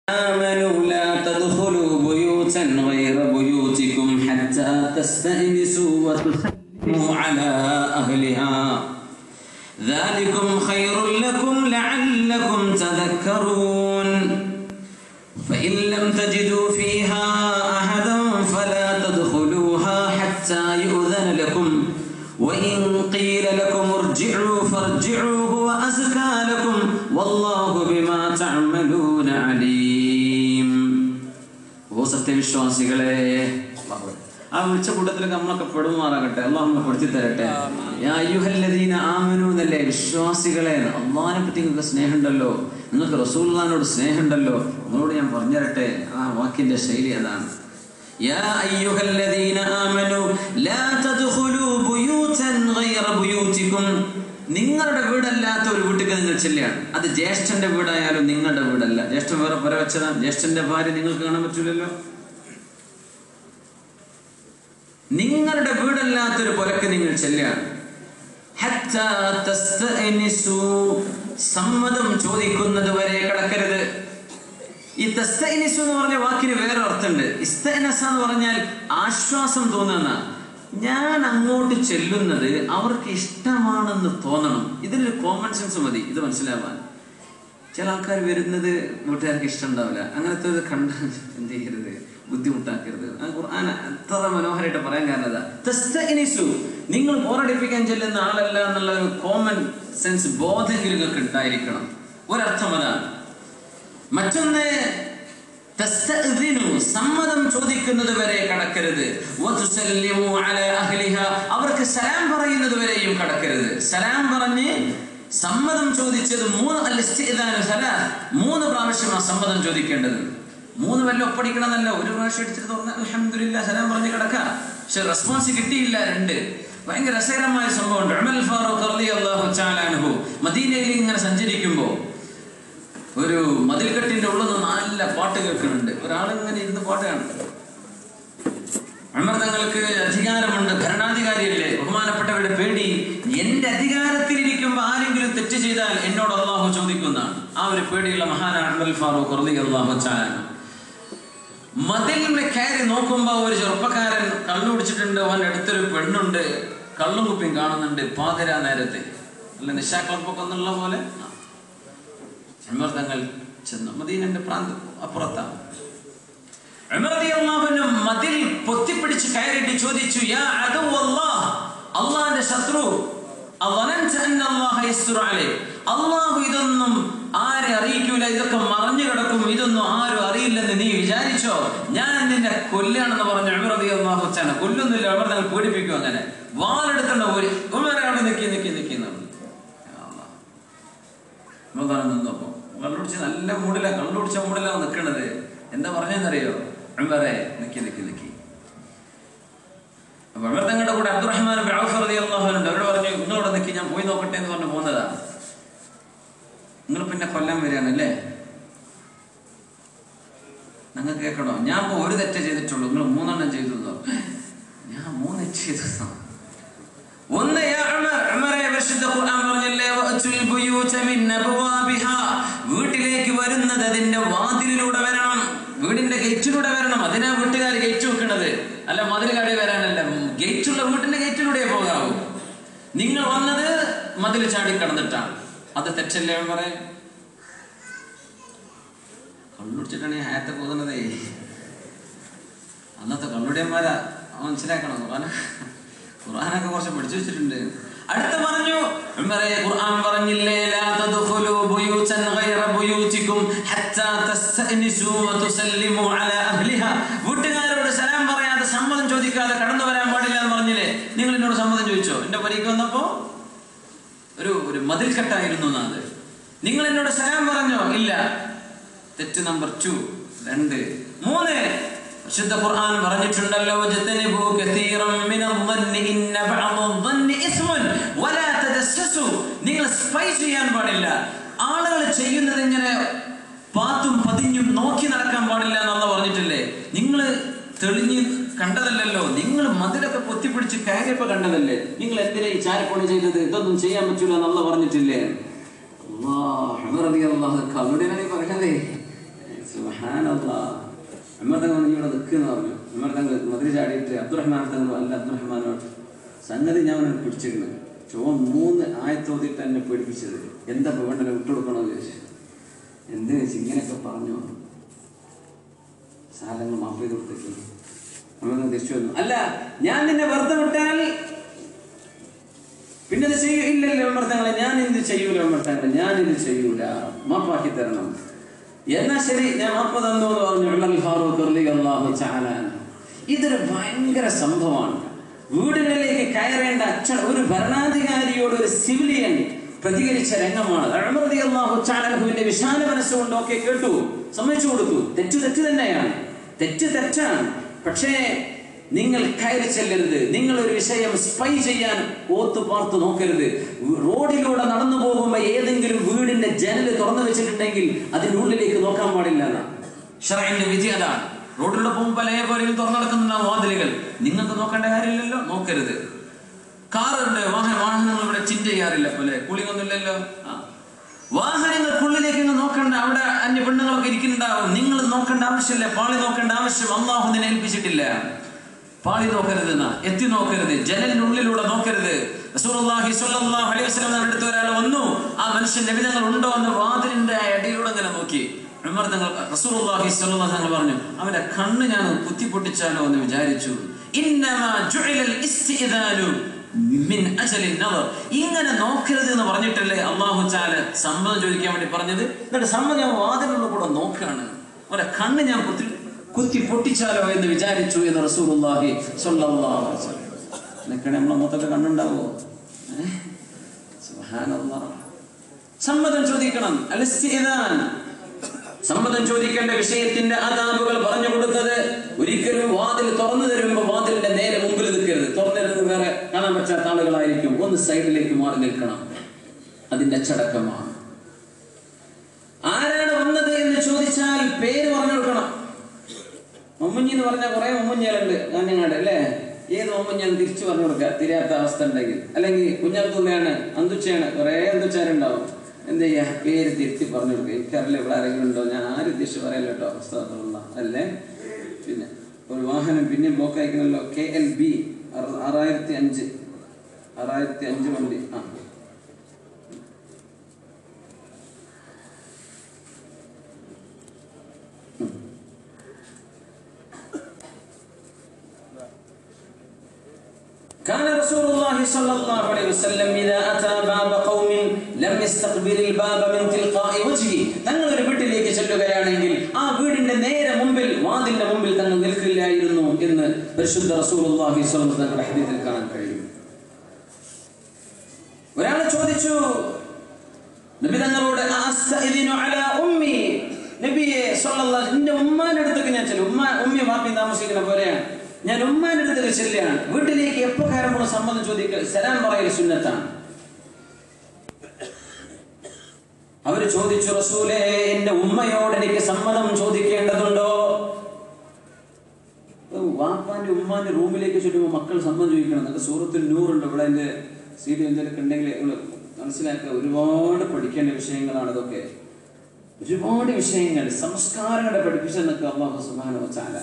آمنوا لا تدخلوا بيوتا غير بيوتكم حتى تستأنسوا وتسلموا على أهلها ذلكم خير لكم لعلكم تذكرون فإن لم تجدوا فيها أحدا فلا تدخلوها حتى يؤذن لكم وإن قيل لكم ارجعوا فارجعوا هو أزكى لكم والله بما تعملون عليم. ഓ സത്യവിശ്വാസികളെ, ആ വിളിച്ച കൂട്ടത്തിലൊക്കെ നമ്മളൊക്കെ പെടുമാറാകട്ടെ, അള്ളാഹു നമ്മെ പെടുത്തി തരട്ടെ. യാ അയ്യുഹല്ലദീന ആമനൂ എന്നല്ലേ, വിശ്വാസികളെ, അള്ളാഹിനെ പറ്റി നിങ്ങൾക്ക് സ്നേഹമുണ്ടല്ലോ, നിങ്ങൾക്ക് റസൂലുള്ളാഹിനോട് സ്നേഹമുണ്ടല്ലോ. നിങ്ങളോട് ഞാൻ പറഞ്ഞു തരട്ടെ, ആ വാക്കിന്റെ ശൈലി അതാണ്. യാ അയ്യുഹല്ലദീന ആമനൂ ലാ തദ്ഖുലൂ ബുയൂതൻ ഗൈറ ബുയൂതികും. നിങ്ങളുടെ വീടല്ലാത്ത ഒരു വീട്ടിലേക്ക് നിങ്ങൾ ചെല്ലുകയാണ്. അത് ജ്യേഷ്ഠന്റെ വീടായാലും നിങ്ങളുടെ വീടല്ല. ജ്യേഷ്ഠൻ വേറെ പുര വെച്ചതാണ്. ജ്യേഷ്ഠന്റെ ഭാര്യ നിങ്ങൾക്ക് കാണാൻ പറ്റൂലല്ലോ. നിങ്ങളുടെ വീടല്ലാത്തൊരു പുരക്ക് നിങ്ങൾ ചെല്ലുകയാണ്. ഹത്താ തസ്തഅനിസു, സമ്മതം ചോദിക്കുന്നത് വരെ കടക്കരുത്. ഈ തസ്തഅനിസു എന്ന് പറഞ്ഞ വാക്കിന് വേറെ അർത്ഥമുണ്ട്. ഇസ്തഅനസ എന്ന് പറഞ്ഞാൽ ആശ്വാസം തോന്നുന്ന. ഞാൻ അങ്ങോട്ട് ചെല്ലുന്നത് അവർക്ക് ഇഷ്ടമാണെന്ന് തോന്നണം. ഇതിനൊരു കോമൺ സെൻസ് മതി ഇത് മനസ്സിലാവാൻ. ചില ആൾക്കാർ വരുന്നത് വീട്ടുകാർക്ക് ഇഷ്ടം ഉണ്ടാവില്ല. അങ്ങനത്തെ ഒരു കണ്ട് എന്ത് ചെയ്യരുത്, ബുദ്ധിമുട്ടാക്കരുത്. ഖുർആൻ അത്ര മനോഹരമായിട്ട് പറയാൻ കാരണം തസ്തഅനിസു, നിങ്ങൾ ബോറടിപ്പിക്കാൻ ചെല്ലുന്ന ആളല്ല എന്നുള്ള ഒരു കോമൺ സെൻസ് ബോധമെങ്കിലും നിങ്ങൾക്ക് ഉണ്ടായിരിക്കണം. ഒരർത്ഥം അതാണ്. മറ്റൊന്ന് തസ്തഅ്ദിനു, സമ്മതം ചോദിക്കുന്നത് വരെ കടക്കരുത്. വതുസല്ലിമു അലാ അഹ്ലിഹാ, അവർക്ക് സലാം പറയുന്നത് വരെയും കടക്കരുത്. സലാം പറഞ്ഞ് സമ്മതം ചോദിച്ചത് 3 പ്രാവശ്യമാണ് സമ്മതം ചോദിക്കേണ്ടത്. 3 വല്ല ഒപ്പടിക്കണമെന്നല്ല. ഒരു പ്രാവശ്യം അടിച്ചിട്ട് തുറന്ന് അൽഹംദുലില്ലാ സലാം പറഞ്ഞ് കിടക്കാം. പക്ഷെ റെസ്പോൺസ് കിട്ടിയില്ല. 2 ഭയങ്കര രസകരമായ സംഭവമുണ്ട്. ഉമർ ഫാറൂഖ് റളിയല്ലാഹു തആല അൻഹു മദീനയിൽ ഇങ്ങനെ സഞ്ചരിക്കുമ്പോൾ ഒരു മതിൽക്കെട്ടിന്റെ ഉള്ളിൽ നിന്ന് നല്ല പാട്ട് കേൾക്കുന്നുണ്ട്. ഒരാളിങ്ങനെ ഇരുന്ന് പാട്ട് കാണും. ഉമർ തങ്ങൾക്ക് അധികാരമുണ്ട്, ഭരണാധികാരിയല്ലേ, ബഹുമാനപ്പെട്ടവരുടെ പേടി. എന്റെ അധികാരത്തിലിരിക്കുമ്പോൾ ആരെങ്കിലും തെറ്റ് ചെയ്താൽ എന്നോട് അള്ളാഹു ചോദിക്കുന്നതാണ്. ആ ഒരു പേടിയുള്ള മഹാനാണ് ഉമർ ഫാറൂഖ് റളിയല്ലാഹു തആല. മതിലിനെ കയറി നോക്കുമ്പോ ഒരു ചെറുപ്പക്കാരൻ കള്ളു കുടിച്ചിട്ടുണ്ട്. അവന്റെ അടുത്തൊരു പെണ്ണുണ്ട്, കള്ളും കുപ്പിയും കാണുന്നുണ്ട്. പാതിരാ നേരത്തെ, അല്ല നിശാക്കളപ്പൊക്കെ എന്നുള്ള പോലെ ഉമർ തങ്ങൾ ചെന്നു. മദീനന്റെ അപ്പുറത്താണ്. ഉമർ റളിയല്ലാഹു അൻഹു മതിൽ പൊത്തിപ്പിടിച്ച് കയറിയിട്ട് ചോദിച്ചു, യാ അദുവല്ലാഹ്, അല്ലാഹുവിന്റെ ശത്രു, അവനൻത അന്ന അല്ലാഹ യസ്റു അലൈഹി, അല്ലാഹു ഇതൊന്നും ആരെ അറിയിക്കൂല, ഇതൊക്കെ മറഞ്ഞു കിടക്കും, ഇതൊന്നും ആരും അറിയില്ലെന്ന് നീ വിചാരിച്ചോ? ഞാൻ നിന്നെ കൊല്ലാണെന്ന് പറഞ്ഞു ഉമർ റളിയല്ലാഹു അൻഹു. കൊല്ലുന്നില്ല, ഉമർ തങ്ങൾ പീഡിപ്പിക്കും. അങ്ങനെ വാളെടുക്കുന്ന ഒരു ഉമർ അവിടെ നിൽക്കി നിന്നപ്പോ കള്ളുടിച്ച് നല്ല മൂടില, കള്ളുടിച്ച മൂടില നിൽക്കണത്. എന്താ പറഞ്ഞെന്നറിയോ? ഉമറെ നിക്കി. അപ്പൊ ഉമർ തങ്ങളുടെ കൂടെ അബ്ദുറഹ്മാൻ ബിൻ ഔഫ് റളിയല്ലാഹു അൻഹു ഉണ്ട്. അവരോട് പറഞ്ഞു, നിങ്ങളോട് നിൽക്കി, ഞാൻ പോയി നോക്കട്ടെ എന്ന് പറഞ്ഞു പോകുന്നതാ. നിങ്ങൾ പിന്നെ കൊല്ലാൻ വരികയാണല്ലേ? നിങ്ങൾ കേൾക്കണോ? ഞാൻ ഇപ്പൊ 1 തെറ്റ് ചെയ്തിട്ടുള്ളൂ, നിങ്ങൾ 3 ചെയ്തു. ഞാൻ 3 തെറ്റ് ചെയ്തു. ഒന്ന്, യാ ഉമർ, ഉമറെ, പരിശുദ്ധ ഖുർആൻ പറഞ്ഞില്ലേ, വഅതുൽ ബുയൂത മിൻ അബ്വാബിഹാ, വീട്ടിലേക്ക് വരുന്നത് അതിന്റെ വാതിലിലൂടെ വരണം, വീടിന്റെ ഗേറ്റിലൂടെ വരണം. അതിനാ വീട്ടുകാർ ഗേറ്റ് വെക്കുന്നത്, അല്ല മതിൽ കാടി വരാനല്ല. ഗേറ്റുള്ള വീട്ടിന്റെ ഗേറ്റിലൂടെ പോകാവൂ. നിങ്ങൾ വന്നത് മതിൽ ചാടി കടന്നിട്ടാണ്. അത് തെറ്റല്ലേ ഉമറെ? കള്ളുടിച്ചിട്ടാണ് ഈ ഹായത്തെ പോകുന്നതേ. അന്നത്തെ കള്ളുടിയന്മാരാ, മനസ്സിലാക്കണം. ഖുർആനൊക്കെ കുറച്ച് പഠിച്ചു വെച്ചിട്ടുണ്ട്. അടുത്ത പറഞ്ഞു, ഉമറെ, ഖുർആൻ പറഞ്ഞില്ലേ, ലാ തദ്ഖുലൂ ബുയൂതൻ ഗൈറ ബുയൂതികും ഹത്താ തസ്തഅനിസു വതുസല്ലിമു അലാ അഹ്ലിഹാ, വീട്ടുകാരോട് സലാം പറയാതെ സമ്മതം ചോദിക്കാതെ കടന്നു വരാൻ പാടില്ല എന്ന് പറഞ്ഞില്ലേ? നിങ്ങൾ എന്നോട് സമ്മതം ചോദിച്ചോ? എന്റെ പരീക്ഷ വന്നപ്പോ ഒരു മതിൽക്കെട്ടായിരുന്നു അത്. നിങ്ങൾ എന്നോട് സലാം പറഞ്ഞോ? ഇല്ല. തെറ്റ് നമ്പർ 2. 2. 3, വിശുദ്ധ ഖുർആൻ പറഞ്ഞിട്ടുണ്ടല്ലോ, വജതനിബു കതീറൻ മിനൽ-ളന്നി ഇന്ന ബഅദ-ളന്നി ഇസ്മുൻ വലാ തജസ്സസു, നിങ്ങൾ സ്പൈ ചെയ്യാൻ പാടില്ല. ആളുകൾ ചെയ്യുന്നത് ഇങ്ങനെ പാത്തും പതിഞ്ഞും നോക്കി നടക്കാൻ പാടില്ല എന്ന് പറഞ്ഞിട്ടില്ലേ? നിങ്ങൾ തെളിഞ്ഞ് കണ്ടതല്ലോ, നിങ്ങൾ മതിലൊക്കെ പൊത്തിപ്പിടിച്ച് കയറിയപ്പോ കണ്ടതല്ലേ? നിങ്ങൾ എന്തിനാ ഈ ചാരപ്പണി ചെയ്തത്? ഇതൊന്നും ചെയ്യാൻ പറ്റൂല എന്ന് പറഞ്ഞിട്ടില്ലേ? അല്ലാഹ്, ഉമർ റളിയല്ലാഹു അൻഹു കള്ളുടിയനായി പറഞ്ഞതേ. സുബ്ഹാനല്ലാഹ്. ഉമർ തങ്ങൾ ഇവിടെ നിൽക്കുന്ന പറഞ്ഞു. ഉമർ തങ്ങൾ മതിൽ ചാടിയിട്ട് അബ്ദുറഹ്മാൻ തങ്ങൾ അല്ല അബ്ദുറഹ്മാനോട് സംഗതി ഞാൻ അവനെ പിടിച്ചിരുന്നു. 3 ആയത്തോതിട്ട് എന്നെ പേടിപ്പിച്ചത്. എന്താ വേണ്ടനെ വിട്ടുകൊടുക്കണമെന്ന് ചോദിച്ചു. എന്ത് ചോദിച്ചു? ഇങ്ങനെയൊക്കെ പറഞ്ഞു. സാധനങ്ങൾ മാഫ് ചെയ്ത് കൊടുത്തേക്ക്. നമ്മൾ തിരിച്ചു വന്നു. അല്ല, ഞാൻ നിന്നെ വെറുതെ വിട്ടാൽ പിന്നെ ഇത് ചെയ്യില്ലല്ലോ ഉമർ തങ്ങളെ, ഞാൻ ഇത് ചെയ്യൂല ഉമർ തങ്ങളെ, ഞാനിത് ചെയ്യൂല, മാപ്പാക്കി തരണം. എന്നാ ശരി, ഞാൻ മാപ്പ് തന്നു എന്ന് പറഞ്ഞു ഉമർ ഫാറൂഖ് റളിയല്ലാഹു തആല. ഇതൊരു ഭയങ്കര സംഭവമാണ്. വീടുകളിലേക്ക് കയറേണ്ട ഒരു ഭരണാധികാരിയോട് ഒരു സിവിലിയൻ പ്രതികരിച്ച രംഗമാണ്. ഉമർ റളിയല്ലാഹു തആലയുടെ വിശാല മനസ്സുകൊണ്ട് ഓക്കെ കേട്ടു, സമ്മതിച്ചു കൊടുത്തു. തെറ്റ് തന്നെയാണ്, തെറ്റാണ്. പക്ഷേ നിങ്ങൾ കയറി ചെല്ലരുത്. നിങ്ങൾ ഒരു വിഷയം സ്പൈ ചെയ്യാൻ പാർത്ത് നോക്കരുത്. റോഡിലൂടെ നടന്നു പോകുമ്പോൾ ഏതെങ്കിലും വീടിന്റെ ജനൽ തുറന്നു വെച്ചിട്ടുണ്ടെങ്കിൽ അതിന്റെ ഉള്ളിലേക്ക് നോക്കാൻ പാടില്ല എന്നാണ് ശർഈന്റെ വിധി. അതാണ്. റോഡിലൂടെ പോകുമ്പോൾ പല പോലെയും തുറന്നു നടക്കുന്ന വാതിലുകൾ നിങ്ങൾക്ക് നോക്കേണ്ട കാര്യമില്ലല്ലോ, നോക്കരുത്. കാറുണ്ട്, വാഹനങ്ങൾ ഇവിടെ ചിന്ത ചെയ്യാറില്ല പോലെ, കൂളിങ്ങൊന്നുമില്ലല്ലോ. വാഹനങ്ങൾക്കുള്ളിലേക്ക് നോക്കണ്ട, അവിടെ അന്യ പെണ്ണുങ്ങളൊക്കെ ഇരിക്കുന്നുണ്ടാവും. നിങ്ങൾ നോക്കേണ്ട ആവശ്യമില്ല, പാളി നോക്കേണ്ട ആവശ്യം അല്ലാഹു നിന്നെ ഏൽപ്പിച്ചിട്ടില്ല. പാളി നോക്കരുത്, എത്തി നോക്കരുത്, ജനലിനുള്ളിലൂടെ നോക്കരുത്. റസൂലുള്ളാഹി സ്വല്ലല്ലാഹു അലൈഹി വസല്ലം അടുത്ത് ഒരാൾ വന്നു. ആ മനുഷ്യൻ നബി തങ്ങൾ ഉണ്ടോ എന്ന് വാതിലിന്റെ അടിയിലൂടെ അങ്ങനെ നോക്കി. ഉമർ തങ്ങൾ റസൂലുള്ളാഹി സ്വല്ലല്ലാഹു അലൈഹി വസല്ലം പറഞ്ഞു, അവന്റെ കണ്ണ് ഞാൻ കുത്തിപ്പൊട്ടിച്ചാലോ എന്ന് വിചാരിച്ചു. ഇന്നമാ ജുഇലൽ ഇസ്തിഇദാനു മിൻ അജലിൻ നദർ. ഇങ്ങനെ നോക്കരുത് എന്ന് പറഞ്ഞിട്ടല്ലേ അല്ലാഹു തആല സമ്മതം ചോദിക്കാൻ വേണ്ടി പറഞ്ഞത്. എന്നിട്ട് സമ്മതം ഞാൻ വാതിലിലുള്ള കൂടെ നോക്കുകയാണ്, അവന്റെ കണ്ണ് ഞാൻ കുത്തി പൊട്ടിച്ചാലോ എന്ന് വിചാരിച്ചു എന്ന് റസൂലുള്ളാഹി സ്വല്ലല്ലാഹു അലൈഹി വസല്ലം. നിനക്കണേ നമ്മളെ മൊത്തമൊക്കെ കണ്ണുണ്ടാവോ? സുബ്ഹാനല്ലാഹ്. സമ്മതം ചോദിക്കണം. അൽ-ഇസ്തിഇദാൻ, സമ്മതം ചോദിക്കേണ്ട വിഷയത്തിന്റെ ആദാബുകൾ പറഞ്ഞു കൊടുത്തത്. ഒരിക്കലും വാതിൽ തുറന്നു തരുമ്പോൾ വാതിലിന്റെ നേരെ മുമ്പിൽ നിൽക്കരുത്. തുറന്നിരുന്ന് വേറെ കാണാൻ പറ്റാത്ത ആളുകളായിരിക്കും. ഒന്ന് സൈഡിലേക്ക് മാറി നിൽക്കണം. അതിന്റെ അച്ചടക്കമാണ്. ആരാണ് വന്നത് എന്ന് ചോദിച്ചാൽ പേര് പറഞ്ഞു കൊടുക്കണം. മമ്മുഞ്ഞി എന്ന് പറഞ്ഞാൽ കുറെ മമ്മുഞ്ഞികളുണ്ട് കാഞ്ഞങ്ങാട് അല്ലേ? ഏത് മമ്മുഞ്ഞാലും തിരിച്ചു പറഞ്ഞു കൊടുക്കുക തിരിയാത്ത അവസ്ഥ ഉണ്ടെങ്കിൽ. അല്ലെങ്കിൽ കുഞ്ഞാത്തുമ്മയാണ്, അന്തുച്ചയാണ്, കുറെ അന്തുച്ചാരുണ്ടാവും. എന്ത് ചെയ്യാ? പേര് തിരുത്തി പറഞ്ഞു കൊടുക്കുക. എനിക്കറിയില്ല ഇവിടെ ആരെങ്കിലും ഉണ്ടോ, ഞാൻ ആരും ഉദ്ദേശിച്ച് പറയല്ലോ കേട്ടോ, അവസ്ഥ അല്ലേ. പിന്നെ ഒരു വാഹനം പിന്നെ ബ്ലോക്ക് അയക്കണല്ലോ. KLB 6005 വണ്ടി. كان رسول الله صلى الله عليه وسلم إذا أتى باب قوم لم يستقبل الباب من تلقاء وجهه. തങ്ങൾ ഒരു വീട്ടിലേക്ക് ചെല്ലുകയാണെങ്കിൽ ആ വീടിന്റെ നേരെ മുമ്പിൽ, വാതിലിന്റെ മുമ്പിൽ തങ്ങൾ നിൽക്കില്ലായിരുന്നു എന്ന് പരിശുദ്ധ റസൂലുള്ളാഹി സ്വല്ലല്ലാഹു അലൈഹി വസല്ലം ഹദീസിൽ കാണാൻ കഴിയും. ഒരാൾ ചോദിച്ചു നബി തങ്ങളോട്, അസ്തഇദിനു അലാ ഉമ്മി, നബിയെ സ്വല്ലല്ലാഹു അലൈഹി വസല്ലം, എന്റെ ഉമ്മാന്റെ അടുത്തേക്ക് ഞാൻ ചെല്ലും. ഉമ്മി വാപ്പി താമസിക്കുന്ന പോലെയാണ്, ഞാൻ ഉമ്മാന്റെ അടുത്തേക്ക് ചെല്ലുകയാണ്. വീട്ടിലേക്ക് എപ്പോ കയറുമ്പോൾ സമ്മതം ചോദിക്കൽ, സലാം പറയൽ സുന്നത്താണ്. അവര് ചോദിച്ചു, റസൂലേ, എന്റെ ഉമ്മയോട് എനിക്ക് സമ്മതം ചോദിക്കേണ്ടതുണ്ടോ? വാപ്പാന്റെ ഉമ്മാന്റെ റൂമിലേക്ക് ചുറ്റുമ്പോൾ മക്കൾ സമ്മതം ചോദിക്കണം. എന്നൊക്കെ സൂറത്തുൽ നൂറുണ്ട്. ഇവിടെ എന്റെ CD എന്തെങ്കിലും ഉണ്ടെങ്കിൽ മനസ്സിലാക്കുക. ഒരുപാട് പഠിക്കേണ്ട വിഷയങ്ങളാണ് ഇതൊക്കെ. ഒരുപാട് വിഷയങ്ങൾ, സംസ്കാരങ്ങളെ പഠിപ്പിച്ചെന്നൊക്കെ അല്ലാഹു സുബ്ഹാനഹു വ തആല.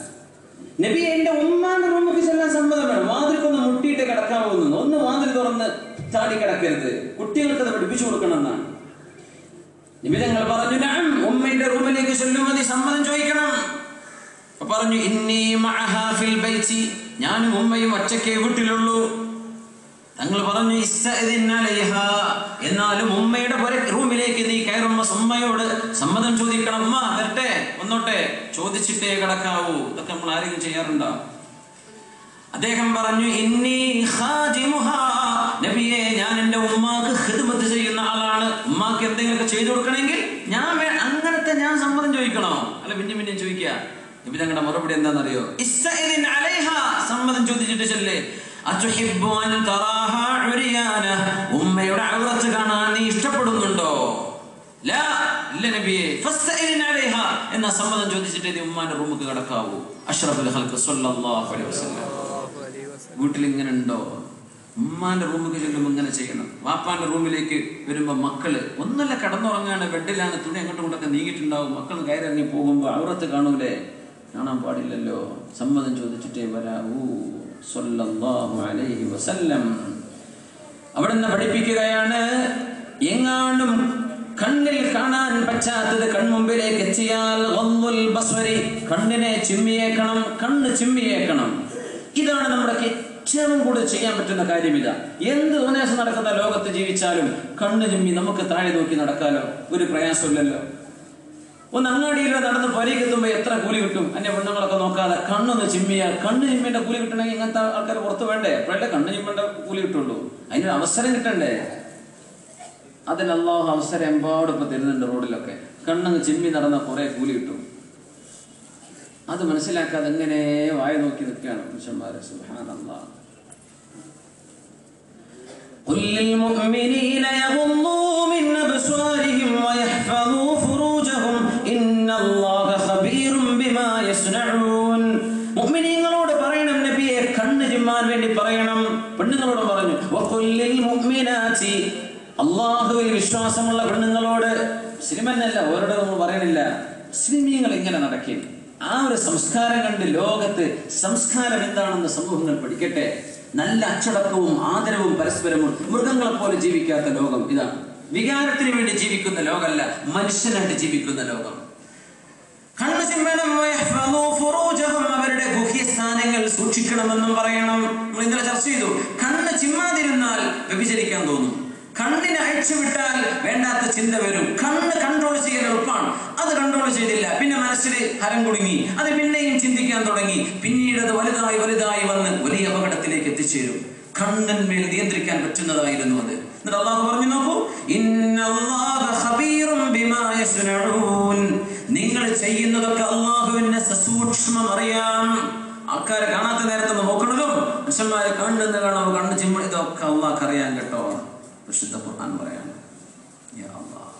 നബി, എന്റെ ഉമ്മാന്റെ റൂമിലേക്ക് ചെല്ലാൻ സമ്മതം വേണം. വാതിൽക്കൊന്ന് മുട്ടിയിട്ട് കിടക്കാൻ പോകുന്നു. ഒന്ന് വാതിൽ തുറന്ന് ചാടി കിടക്കരുത്. കുട്ടികൾക്ക് അത് പഠിപ്പിച്ചു കൊടുക്കണം എന്നാണ്. നബി തങ്ങൾ പറഞ്ഞു, നഅം, ഉമ്മയുടെ റൂമിലേക്ക് ചെല്ലുമ്പോൾ സമ്മതം ചോദിക്കണം. പറഞ്ഞു, ഇന്നി മഅഹാ ഫിൽ ബൈതി, ഞാനും ഉമ്മയും ഒറ്റയ്ക്കേ വീട്ടിലുള്ളൂ. തങ്ങൾ പറഞ്ഞു, ഇസ്തഇദിൻ അലൈഹാ, എന്നാലും ഉമ്മയുടെ റൂമിലേക്ക് നീ കയറുമ്പോൾ ഉമ്മയോട് സമ്മതം ചോദിക്കണം. ഉമ്മ വരട്ടെ, വന്നോട്ടെ, ചോദിച്ചിട്ടേ കിടക്കാവൂ. ഇതൊക്കെ നമ്മൾ ആരെങ്കിലും ചെയ്യാറുണ്ടോ? അദ്ദേഹം പറഞ്ഞു, ഇന്നി ഖാദിമുഹാ, നബിയെ, ഞാൻ എന്റെ ഉമ്മാക്ക് ഖിദ്മത്ത് ചെയ്യുന്ന ആളാണ്. ഉമ്മാക്ക് എന്തെങ്കിലുമൊക്കെ ചെയ്തു കൊടുക്കണമെങ്കിൽ അങ്ങനത്തെ ഞാൻ സമ്മതം ചോദിക്കണോ? അല്ല പിന്നെ ചോദിക്കുക. നബി തങ്ങളുടെ മറുപടി എന്താണെന്നറിയോ? ഇസ്തഇദിൻ അലൈഹാ, സമ്മതം ചോദിച്ചിട്ട് ചെല്ലേ. അതുഹിബ്ബു അൻ തറാഹാ ഉരിയാന, ഉമ്മയുടെ ഔറത്ത് കാണാൻ നീ ഇഷ്ടപ്പെടുന്നുണ്ടോ? ലാ, ഇല്ല നബിയെ. ഫസ്തഇദിൻ അലൈഹാ, എന്നാ സമ്മതം ചോദിച്ചിട്ട് നീ ഉമ്മാന്റെ റൂമിലേക്ക് കടക്കാവൂ. അഷ്റഫുൽ ഖൽഖ് സ്വല്ലല്ലാഹു അലൈഹി വസല്ലം. വീട്ടിൽ ഇങ്ങനെ ഉണ്ടോ? ഉമ്മാന്റെ റൂമിലേക്ക് ചെല്ലുമ്പോൾ ഇങ്ങനെ ചെയ്യണം. വാപ്പാന്റെ റൂമിലേക്ക് വരുമ്പോൾ മക്കള് ഒന്നല്ല കിടന്നുറങ്ങാണ്, ബെഡിലാണ്, തുണി അങ്ങോട്ടും ഇങ്ങോട്ടൊക്കെ നീങ്ങിയിട്ടുണ്ടാവും. മക്കൾ കയറി ഇറങ്ങി പോകുമ്പോൾ ഔറത്ത് കാണൂലേ? കാണാൻ പാടില്ലല്ലോ. സമ്മതം ചോദിച്ചിട്ടേ വരാവൂ. സ്വല്ലല്ലാഹു അലൈഹി വസല്ലം അവിടുന്ന് പഠിപ്പിക്കുകയാണ്, എങ്ങാണ്ടും കണ്ണിൽ കാണാൻ പറ്റാത്തത് കൺമുമ്പിലേക്ക് എത്തിയാൽ കണ്ണിനെ ചിമ്മിയേക്കണം, കണ്ണ് ചിമ്മിയേക്കണം. ഇതാണ് നമ്മുടെ ഏറ്റവും കൂടുതൽ ചെയ്യാൻ പറ്റുന്ന കാര്യം. ഇതാ, എന്ത് ഉന്മേഷം നടക്കുന്ന ലോകത്ത് ജീവിച്ചാലും കണ്ണ് ചിമ്മി നമുക്ക് താഴെ നോക്കി നടക്കാലോ, ഒരു പ്രയാസമില്ലല്ലോ. ഒന്ന് അങ്ങാടിയിലോ നടന്ന് പരിക്കെത്തുമ്പോൾ എത്ര കൂലി കിട്ടും? അന്യ പെണ്ണുങ്ങളൊക്കെ നോക്കാതെ കണ്ണൊന്ന് ചിമ്മിയാൽ, കണ്ണ് ചിമ്മിന്റെ കൂലി കിട്ടണമെങ്കിൽ ഇങ്ങനത്തെ ആൾക്കാർ പുറത്ത് വേണ്ടേ? അപ്പോഴല്ലേ കണ്ണ് ചിമ്മേണ്ട കൂലി കിട്ടുള്ളൂ. അതിനൊരു അവസരം കിട്ടണ്ടേ? അതിന് അല്ലാഹു അവസരം എമ്പാടും ഇപ്പൊ തരുന്നുണ്ട്. റോഡിലൊക്കെ കണ്ണങ്ങ് ചിമ്മി നടന്ന കുറെ കൂലി കിട്ടും. അത് മനസ്സിലാക്കാതെ എങ്ങനെ വായ നോക്കി നിൽക്കുകയാണ് പുരുഷന്മാരെ. സുബ്ഹാനല്ലാഹ്. ഖുൽ ലിൽ മുഅ്മിനീന യഗ്ളൂ മിൻ അബ്സാരിഹിം വയഹ്ഫളൂ ഫുറൂജഹും ഇന്നല്ലാഹ ഖബീറുൻ ബിമാ യസ്നഊൻ. മുഅ്മിനീങ്ങളോട് പറയണം നബിയെ, കണ്ണ് ചിമ്മാൻ വേണ്ടി പറയണം. പെണ്ണുങ്ങളോട് പറഞ്ഞു, വഖുൽ ലിൽ മുഅ്മിനാതി, അല്ലാഹുവിൽ വിശ്വാസമുള്ള പെണ്ണുങ്ങളോട്, മുസ്ലിമന്നല്ല ഓരോട് നമ്മൾ പറയണില്ല, മുസ്ലിമീങ്ങൾ ഇങ്ങനെ നടക്കും. ആ ഒരു സംസ്കാരം കണ്ട് ലോകത്ത് സംസ്കാരം എന്താണെന്ന് സമൂഹങ്ങൾ പഠിക്കട്ടെ. നല്ല അച്ചടക്കവും ആദരവും പരസ്പരവും മൃഗങ്ങളെ പോലെ ജീവിക്കാത്ത ലോകം ഇതാണ്. വികാരത്തിന് വേണ്ടി ജീവിക്കുന്ന ലോകമല്ല, മനുഷ്യനായിട്ട് ജീവിക്കുന്ന ലോകം. കണ്ണ് ചിമ്മണം, അവരുടെ ഗുഹ്യസ്ഥാനങ്ങൾ സൂക്ഷിക്കണമെന്നും പറയണം. നമ്മൾ ഇന്നലെ ചർച്ച ചെയ്തു. കണ്ണ് ചിമ്മാതിരുന്നാൽ വ്യഭിചരിക്കാൻ തോന്നും. കണ്ണിനെ അഴിച്ചുവിട്ടാൽ വേണ്ടാത്ത ചിന്ത വരും. കണ്ണ് കൺട്രോൾ ചെയ്യാൻ എളുപ്പമാണ്, അത് കൺട്രോൾ ചെയ്തില്ല, പിന്നെ മനസ്സിൽ ഹരം കുടുങ്ങി, അത് പിന്നെയും ചിന്തിക്കാൻ തുടങ്ങി, പിന്നീട് അത് വലുതായി വലുതായി വന്ന് വലിയ അപകടത്തിലേക്ക് എത്തിച്ചേരും. കണ്ണിന്മേൽ നിയന്ത്രിക്കാൻ പറ്റുന്നതായിരുന്നു അത്. എന്നിട്ട് അല്ലാഹു പറഞ്ഞു, നോക്കൂ, ഇന്നല്ലാഹ ഖബീറുൻ ബിമാ യസ്നഊൻ, നിങ്ങൾ ചെയ്യുന്നതൊക്കെ അല്ലാഹുവിനെ സസൂക്ഷ്മം അറിയാം. ആൾക്കാരെ കാണാത്ത നേരത്തെ നോക്കണതും മനുഷ്യന്മാരെ കണ്ണെന്ന് കാണാം, കണ്ണ് ചിമ്മ, ഇതൊക്കെ അല്ലാഹു അറിയാൻ കേട്ടോ. വിശുദ്ധ ഖുർആൻ പറയാണ്, യാ അല്ലാഹ്,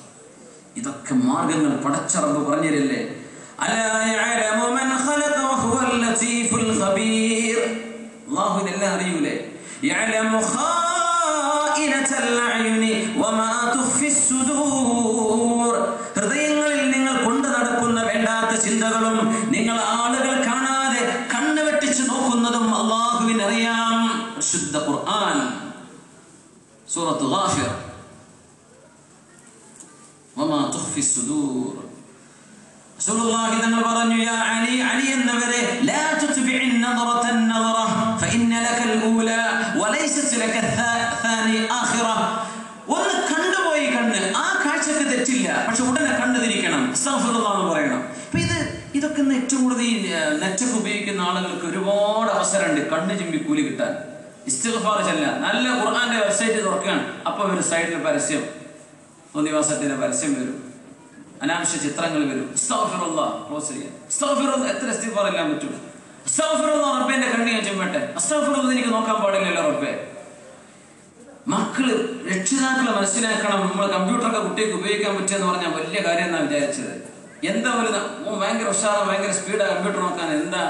ഇതൊക്കെ മാർഗങ്ങൾ പടച്ച റബ്ബ് പറഞ്ഞിരല്ലേ. അലാ യഅലമു മൻ ഖലഖ വഹുവൽ ലതീഫുൽ ഖബീർ. അല്ലാഹുവിനെ എല്ലാം അറിയൂലേ. യഅലമു ഖായിനത്തൽ അയുനി വമാ തുഖ്ഫിസ് സുദൂർ. ഹൃദയങ്ങളിൽ നിങ്ങൾ കൊണ്ടു നടക്കുന്ന വേണ്ടാത്ത ചിന്തകളും നിങ്ങൾ ആളുകൾ കാണാതെ കണ്ണ് വെട്ടിച്ചു നോക്കുന്നതും അല്ലാഹുവിന് അറിയാം. വിശുദ്ധ ഖുർആൻ സൂറത്ത് ഗാഫിർ, വമാ തുഖ്ഫിസ് സുദൂർ. റസൂലുള്ളാഹി തങ്ങൾ പറഞ്ഞു, യാ അലി, അലി എന്നവരെ, ലാ തുത്ബിഇൻ നദറതൻ നദറ ഫഇന്ന ലകൽ ഊലാ വലൈസത് ലക ത്സാനി ആഖിറ. ഒന്ന് കണ്ടുപോയി കണ്ണ്, ആ കാഴ്ചക്ക് തെറ്റില്ല, പക്ഷെ ഉടനെ കണ്ടു തിരിക്കണം, അസ്തഗ്ഫിറുല്ലാഹ് എന്ന് പറയണം. അപ്പൊ ഇതൊക്കെ ഏറ്റവും കൂടുതൽ നെറ്റൊക്കെ ഉപയോഗിക്കുന്ന ആളുകൾക്ക് ഒരുപാട് അവസരമുണ്ട് കണ്ണ് ചിമ്പി കൂലി കിട്ടാൻ. ഇസ്തിഗ്ഫാർ ചെല്ലാം. നല്ല ഖുർആന്റെ വെബ്സൈറ്റ് തുറക്കുകയാണ്, അപ്പൊ ഒരു സൈഡിൽ പരസ്യം, തോന്നിവാസത്തിന്റെ പരസ്യം വരും, അനാവശ്യ ചിത്രങ്ങൾ വരും. അസ്തഗ്ഫിറുല്ലാഹ് ക്ലോസ് ചെയ്യാം. അസ്തഗ്ഫിറുല്ലാഹ് എത്ര ഇസ്തിഗ്ഫാർ എല്ലാം പറ്റും. അസ്തഗ്ഫിറുല്ലാഹ് റബ്ബിന്റെ കണ്ണ് ഞാൻ ചിമ്മട്ടെ, അസ്തഗ്ഫിറുല്ലാഹ് എനിക്ക് നോക്കാൻ പാടില്ലല്ലോ റബ്ബേ. മക്കള്, രക്ഷിതാക്കളെ മനസ്സിലാക്കണം. നമ്മൾ കമ്പ്യൂട്ടറൊക്കെ കുട്ടികൾക്ക് ഉപയോഗിക്കാൻ പറ്റുമെന്ന് പറഞ്ഞാൽ വലിയ കാര്യം എന്നാണ് വിചാരിച്ചത്. എന്താ ഒരു ഭയങ്കര ഉഷാറ, ഭയങ്കര സ്പീഡാ കമ്പ്യൂട്ടർ നോക്കാൻ. എന്താ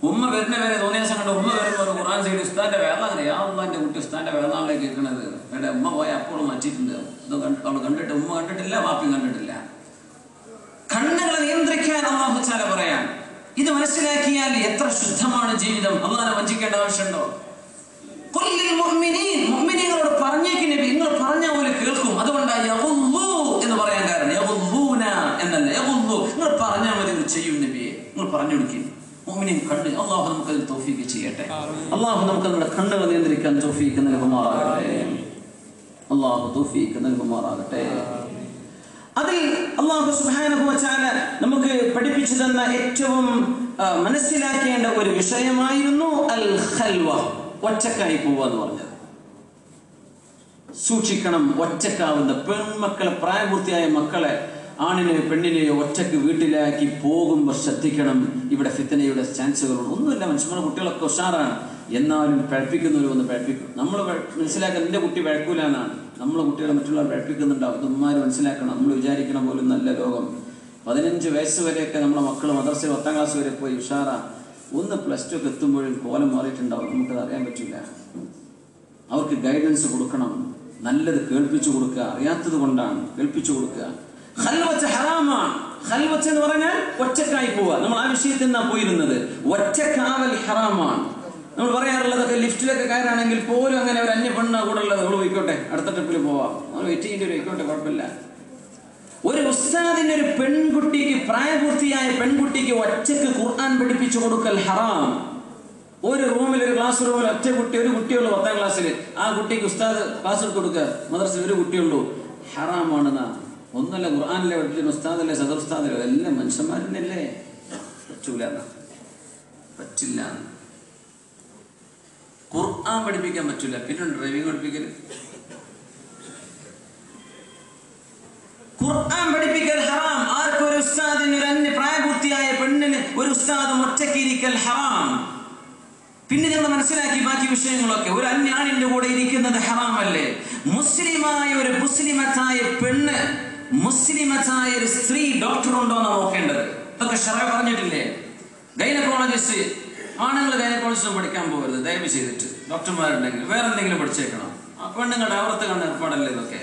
ഉമ്മ വരുന്ന വരെ തോന്നിയ ദിവസം കണ്ട് ഉമ്മ വരുമ്പോൾ ഒരു ഖുർആൻ സൈഡ് ഉസ്താന്റെ വേദാങ്ങനെ, യാ അല്ലാഹ് കുട്ടി ഉസ്താന്റെ വേദാനിലേക്ക് കേൾക്കണത്. എന്റെ ഉമ്മ പോയ അപ്പോൾ മാറ്റിയിട്ടുണ്ട്. ഇത് അവൾ കണ്ടിട്ട്, ഉമ്മ കണ്ടിട്ടില്ല, വാപ്പയും കണ്ടിട്ടില്ല. കണ്ണുകളെ നിയന്ത്രിക്കാൻ അല്ലാഹു തആല പറയാൻ. ഇത് മനസ്സിലാക്കിയാൽ എത്ര ശുദ്ധമാണ് ജീവിതം. അല്ലാഹുവിനെ വഞ്ചിക്കേണ്ട ആവശ്യമുണ്ടോ? ഖുൽ ലിൽ മുഅ്മിനീൻ, മുഅ്മിനീങ്ങളോട് പറഞ്ഞേക്ക് നബി, നിങ്ങൾ പറഞ്ഞ പോലെ കേൾക്കും. അതുകൊണ്ടാണ് യഗുല്ലു എന്ന് പറയാൻ കാരണം. യഗുല്ലൂന എന്നല്ല, യഗുല്ലു, നിങ്ങൾ പറഞ്ഞാൽ മതി, ചെയ്യും നബിയെ, നിങ്ങൾ പറഞ്ഞു കൊടുക്കും. മുഅ്മിനീൻ കണ്ണ്, അല്ലാഹു നമുക്ക് അതിൽ തൗഫീഖ് ചെയ്യട്ടെ. അല്ലാഹു നമുക്ക് നമ്മുടെ കണ്ണുകൾ നിയന്ത്രിക്കാൻ തൗഫീഖ് നൽകുമാറാകട്ടെ. അല്ലാഹു തൗഫീഖ് നൽകുമാറാകട്ടെ. അതിൽ അല്ലാഹു സുബ്ഹാനഹു വ തആല നമുക്ക് പഠിപ്പിച്ചു തന്ന ഏറ്റവും മനസ്സിലാക്കേണ്ട ഒരു വിഷയമായിരുന്നു അൽ ഖൽവ, ഒറ്റക്കായി പോവുക എന്ന് പറഞ്ഞത്. സൂക്ഷിക്കണം. ഒറ്റക്കാവുന്ന പെൺമക്കളെ, പ്രായപൂർത്തിയായ മക്കളെ, ആണിനെയോ പെണ്ണിനെയോ ഒറ്റക്ക് വീട്ടിലാക്കി പോകുമ്പോൾ ശ്രദ്ധിക്കണം. ഇവിടെ ഫിത്നയുടെ ചാൻസുകളുണ്ട്. ഒന്നുമില്ല, മനുഷ്യന്മാരുടെ കുട്ടികളൊക്കെ ഉഷാറാണ്, എന്നാലും പഴപ്പിക്കുന്നവർ വന്ന് പഴപ്പിക്കും. നമ്മൾ മനസ്സിലാക്കാൻ എൻ്റെ കുട്ടി പഴക്കൂല എന്നാണ്. നമ്മളെ കുട്ടികളെ മറ്റുള്ളവർ പഴപ്പിക്കുന്നുണ്ടാവും. ഇതൊന്മാരും മനസ്സിലാക്കണം. നമ്മൾ വിചാരിക്കണം പോലും നല്ല ലോകം. 15 വയസ്സ് വരെയൊക്കെ നമ്മളെ മക്കൾ മദ്രസയിൽ 10ാം ക്ലാസ് വരെ പോയി ഉഷാറാ. ഒന്ന് +2 ഒക്കെ എത്തുമ്പോഴും കോലം മാറിയിട്ടുണ്ടാവും. നമുക്കത് അറിയാൻ പറ്റില്ല. അവർക്ക് ഗൈഡൻസ് കൊടുക്കണം, നല്ലത് കേൾപ്പിച്ചു കൊടുക്കുക. അറിയാത്തത് കൊണ്ടാണ് കേൾപ്പിച്ചു കൊടുക്കുക. ഖൽവത്ത് ഹറാമാണ്. ഖൽവത്ത് എന്ന് പറഞ്ഞാൽ ഒറ്റക്കായി പോവുക. നമ്മൾ ആ വിഷയത്തിൽ നിന്നാണ് പോയിരുന്നത്. ഒറ്റക്കാവൽ ഹറാമാണ്. നമ്മൾ പറയാറുള്ളതൊക്കെ ലിഫ്റ്റിലൊക്കെ കയറാണെങ്കിൽ പോലും അങ്ങനെ ഒരു അന്യ പെണ്ണ കൂടെ ഉള്ളത് നമ്മൾ പോയിക്കോട്ടെ, അടുത്ത ട്രിപ്പിൽ പോവാം, നമ്മൾ വെയിറ്റ് ചെയ്യേണ്ടി പോയിക്കോട്ടെ, കുഴപ്പമില്ല. ഒരു ഉസ്താദിന്റെ ഒരു പെൺകുട്ടിക്ക്, പ്രായപൂർത്തിയായ പെൺകുട്ടിക്ക് ഒറ്റക്ക് ഖുർആൻ പഠിപ്പിച്ചു കൊടുക്കൽ ഹറാം. ഒരു റൂമിൽ, ഒരു ക്ലാസ് റൂമിൽ ഒറ്റ കുട്ടി, ഒരു കുട്ടിയുള്ളൂ 10ാം ക്ലാസ്സിൽ. ആ കുട്ടിക്ക് ഉസ്താദ് ക്ലാസ് കൊടുക്കുക. മദ്രസയിൽ ഒരു കുട്ടിയുള്ളൂ. ഹറാമാണെന്നാ. ഒന്നല്ല ഖുർആനിലെ പഠിപ്പിച്ച ഉസ്താദല്ലേ, സദർ ഉസ്താദല്ലോ, എല്ലാം മനുഷ്യന്മാരെന്നല്ലേ. പറ്റൂല, പറ്റില്ല. ഖുർആൻ പഠിപ്പിക്കാൻ പറ്റില്ല, പിന്നെ ഡ്രൈവിംഗ് പഠിപ്പിക്കൽ. ഖുർആൻ പഠിപ്പിക്കൽ ഹറാം. ആർക്കും ഒരു ഉസ്താദിന്, ഒരു അന്യ പ്രായപൂർത്തിയായ പെണ്ണിന് ഒരു ഉസ്താദും ഒറ്റക്കിരിക്കൽ ഹറാം. പിന്നെ നമ്മൾ മനസ്സിലാക്കി ബാക്കി വിഷയങ്ങളൊക്കെ. ഒരു അന്യാണിന്റെ കൂടെ ഇരിക്കുന്നത് ഹറാമല്ലേ? മുസ്ലിമായ ഒരു മുസ്ലിമത്തായ പെണ്ണ്, മുസ്ലിമത്തായ ഒരു സ്ത്രീ ഡോക്ടർ ഉണ്ടോ എന്നാണ് നോക്കേണ്ടത്. ഇതൊക്കെ ശറഅ പറഞ്ഞിട്ടില്ലേ? ഗൈനക്കോളജിസ്റ്റ്, ആണുങ്ങൾ ഗൈനക്കോളജിസ്റ്റ് പഠിക്കാൻ പോകരുത് ദയവ് ചെയ്തിട്ട്. ഡോക്ടർമാരുണ്ടെങ്കിൽ വേറെ എന്തെങ്കിലും പഠിച്ചേക്കണം. ആ പെണ്ണുങ്ങളുടെ അവർക്ക് കണ്ട ഏർപ്പാടല്ലേ ഇതൊക്കെ.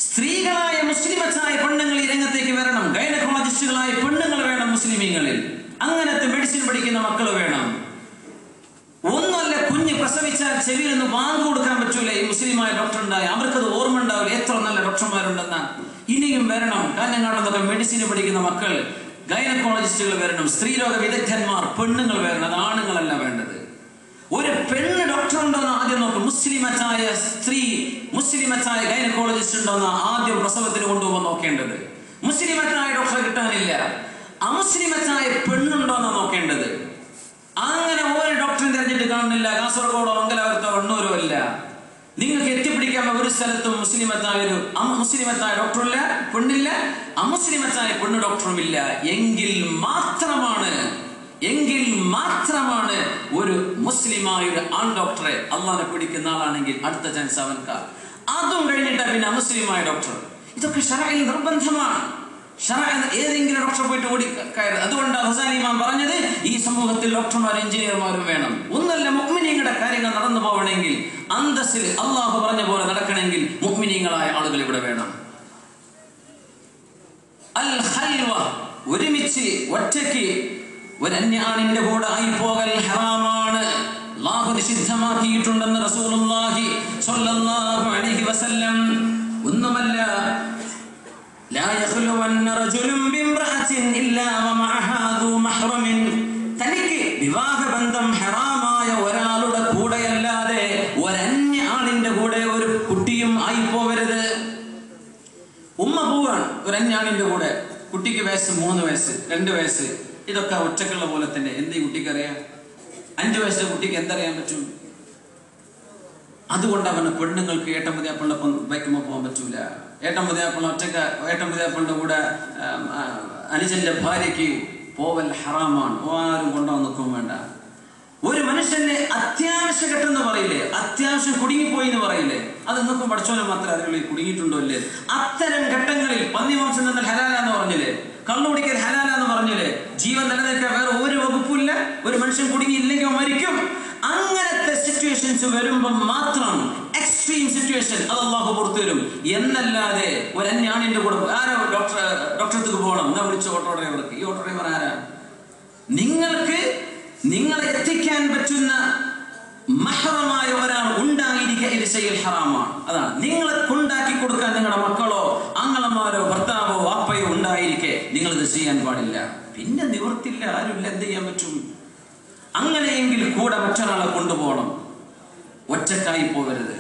സ്ത്രീകളായ മുസ്ലിമത്തായ പെണ്ണുങ്ങൾ ഈ രംഗത്തേക്ക് വരണം. ഗൈനക്കോളജിസ്റ്റുകളായ പെണ്ണുങ്ങൾ വേണം മുസ്ലിമീങ്ങളിൽ. അങ്ങനത്തെ മെഡിസിൻ പഠിക്കുന്ന മക്കൾ വേണം. ഒന്നല്ല, കുഞ്ഞ് പ്രസവിച്ചാൽ ചെവിയിൽ നിന്ന് വാങ്ങു കൊടുക്കാൻ പറ്റൂല. ഈ മുസ്ലിമായ ഡോക്ടർ ഉണ്ടായി അവർക്കത് ഓർമ്മ ഉണ്ടാവില്ല എത്ര നല്ല ഡോക്ടർമാരുണ്ടെന്ന. ഇനിയും വരണം. കാഞ്ഞങ്ങാടുന്നൊക്കെ മെഡിസിന് പഠിക്കുന്ന മക്കൾ, ഗൈനക്കോളജിസ്റ്റുകൾ വരണം. സ്ത്രീരോഗ വിദഗ്ധന്മാർ പെണ്ണുങ്ങൾ വരണം. അത് ആണുങ്ങളല്ല വേണ്ടത്. ഒരു പെണ്ണ് ഡോക്ടർ ഉണ്ടോന്ന് ആദ്യം നോക്കും. മുസ്ലിമത്തായ സ്ത്രീ, മുസ്ലിമത്തായ ഗൈനക്കോളജിസ്റ്റ് ഉണ്ടോന്ന് ആദ്യം പ്രസവത്തിന് കൊണ്ടുപോകാൻ നോക്കേണ്ടത്. മുസ്ലിമത്തായ ഡോക്ടറെ കിട്ടാനില്ല, അമുസ്ലിമത്തായ പെണ്ണുണ്ടോന്നാ നോക്കേണ്ടത്. അങ്ങനെ ഒരു ഡോക്ടറെ തെരഞ്ഞിട്ട് കാണുന്നില്ല. കാസർഗോഡോ മംഗലാപുരത്തോ കണ്ണൂരോ അല്ല. നിങ്ങൾക്ക് എത്തിപ്പിടിക്കാൻ ഒരു സ്ഥലത്തും മുസ്ലിമത്തായ ഡോക്ടറില്ല, പെണ്ണില്ല, അമുസ്ലിമത്തായ പെണ്ണ് ഡോക്ടറുമില്ല. എങ്കിൽ മാത്രമാണ് ഒരു മുസ്ലിമായ ഒരു ആൺ ഡോക്ടറെ അള്ളാനെ പിടിക്കുന്ന ആളാണെങ്കിൽ അടുത്ത ചാൻസ് അവൻക്ക്. അതും കഴിഞ്ഞിട്ട് പിന്നെ അമുസ്ലിമായ ഡോക്ടർ. ഇതൊക്കെ ശറഅയിൽ നിർബന്ധമാണ്. ഏതെങ്കിലും ഡോക്ടർ പോയിട്ട് ഓടിക്കയറ്. അതുകൊണ്ടാണ് ഹസാനി ഇമാം പറഞ്ഞത്, ഈ സമൂഹത്തിൽ ഡോക്ടർമാരും എഞ്ചിനീയർമാരും വേണം. ഒന്നല്ല, മുഅ്മിനീങ്ങളുടെ കാര്യങ്ങൾ നടന്നു പോകണമെങ്കിൽ, അന്തസ്സിൽ അള്ളാഹു പറഞ്ഞ പോലെ നടക്കണമെങ്കിൽ മുഅ്മിനീങ്ങളായ ആളുകൾ ഇവിടെ വേണം. അൽ ഖൽവ, ഒരുമിച്ച് ഒറ്റയ്ക്ക് ഒരു അന്യാണിന്റെ കൂടെ ആയി പോകൽ ഹറാമാണ്. അല്ലാഹു നിഷിദ്ധമാക്കിയിട്ടുണ്ടെന്ന് റസൂലുള്ളാഹി സ്വല്ലല്ലാഹു അലൈഹി വസല്ലം. ഒന്നുമല്ല, لا يخلون رجل بامرأة إلا ومعها ذو محرم. തനിക്ക് വിവാഹബന്ധം ഹറാമായ ഒരാളുടെ കൂടെയല്ലാതെ ഒരന്യ ആണിന്റെ കൂടെ ഒരു കുട്ടിയും ആയി പോകരുത്. ഉമ്മ പോവാണ് ഒരു അന്യാണിന്റെ കൂടെ. കുട്ടിക്ക് വയസ്സ് 3 വയസ്സ് 2 വയസ്സ്. ഇതൊക്കെ ഒറ്റക്കുള്ള പോലെ തന്നെ. എന്ത് കുട്ടിക്ക് അറിയാം? 5 വയസ്സിലെ കുട്ടിക്ക് എന്തറിയാൻ പറ്റും? അതുകൊണ്ട് അവന് പെണ്ണുങ്ങൾക്ക് ഏട്ടമ്പതിയാപ്പിളിനൊപ്പം ബൈക്കുമ്പോൾ പോകാൻ പറ്റൂല. ഏട്ടമ്പതിയാപ്പിളിന്റെ കൂടെ അനുജന്റെ ഭാര്യയ്ക്ക് പോവൽ ഹറാമാണ്. ആരും കൊണ്ടുവന്ന് നിൽക്കും വേണ്ട. ഒരു മനുഷ്യന്റെ അത്യാവശ്യ ഘട്ടം എന്ന് പറയില്ലേ, അത്യാവശ്യം കുടുങ്ങിപ്പോയി എന്ന് പറയില്ലേ, അത് നിൽക്കും പഠിച്ചോനെ മാത്രമേ അതിനുള്ളിൽ കുടുങ്ങിയിട്ടുണ്ടോ ഇല്ലേ. അത്തരം ഘട്ടങ്ങളിൽ പന്നിമാംസം തന്നാൽ ഹലാലാന്ന് പറഞ്ഞില്ലേ, കള്ളുകുടിക്കൽ ഹലാലാന്ന് പറഞ്ഞില്ലേ, ജീവൻ നിലനിൽക്കാൻ വേറെ ഒരു വകുപ്പില്ല. ഒരു മനുഷ്യൻ കുടുങ്ങിയില്ലെങ്കിൽ മരിക്കും. അങ്ങനത്തെ സിറ്റുവേഷൻസ് വരുമ്പോൾ മാത്രം, എക്സ്ട്രീം സിറ്റുവേഷൻ, അത് അല്ലാഹു പുറത്തു വരും. എന്നല്ലാതെ ഒരു അന്യാണിന്റെ കൂടെ ആരോ ഡോക്ടർക്ക് പോകണം എന്നാ വിളിച്ച ഓട്ടോ ഡ്രൈവർക്ക്. ഈ ഓട്ടോ ഡ്രൈവർ ആരാ? നിങ്ങളെ എത്തിക്കാൻ പറ്റുന്ന മഹ്റമായ ഒരാൾ ഉണ്ടായിരിക്കുക ഇത് ചെയ്യൽ ഹറാമാണ്. അതാണ് നിങ്ങളെ കൊണ്ടാക്കി കൊടുക്കാൻ നിങ്ങളുടെ മക്കളോ ആങ്ങളമാരോ ഭർത്താവോ വാപ്പയോ ഉണ്ടായിരിക്കെ നിങ്ങളിത് ചെയ്യാൻ പാടില്ല. പിന്നെ നിവൃത്തില്ല, ആരുമില്ല, എന്ത് ചെയ്യാൻ പറ്റും? അങ്ങനെയെങ്കിൽ കൂടെ മറ്റൊരാളെ കൊണ്ടുപോകണം. ഒറ്റക്കായി പോകരുത്.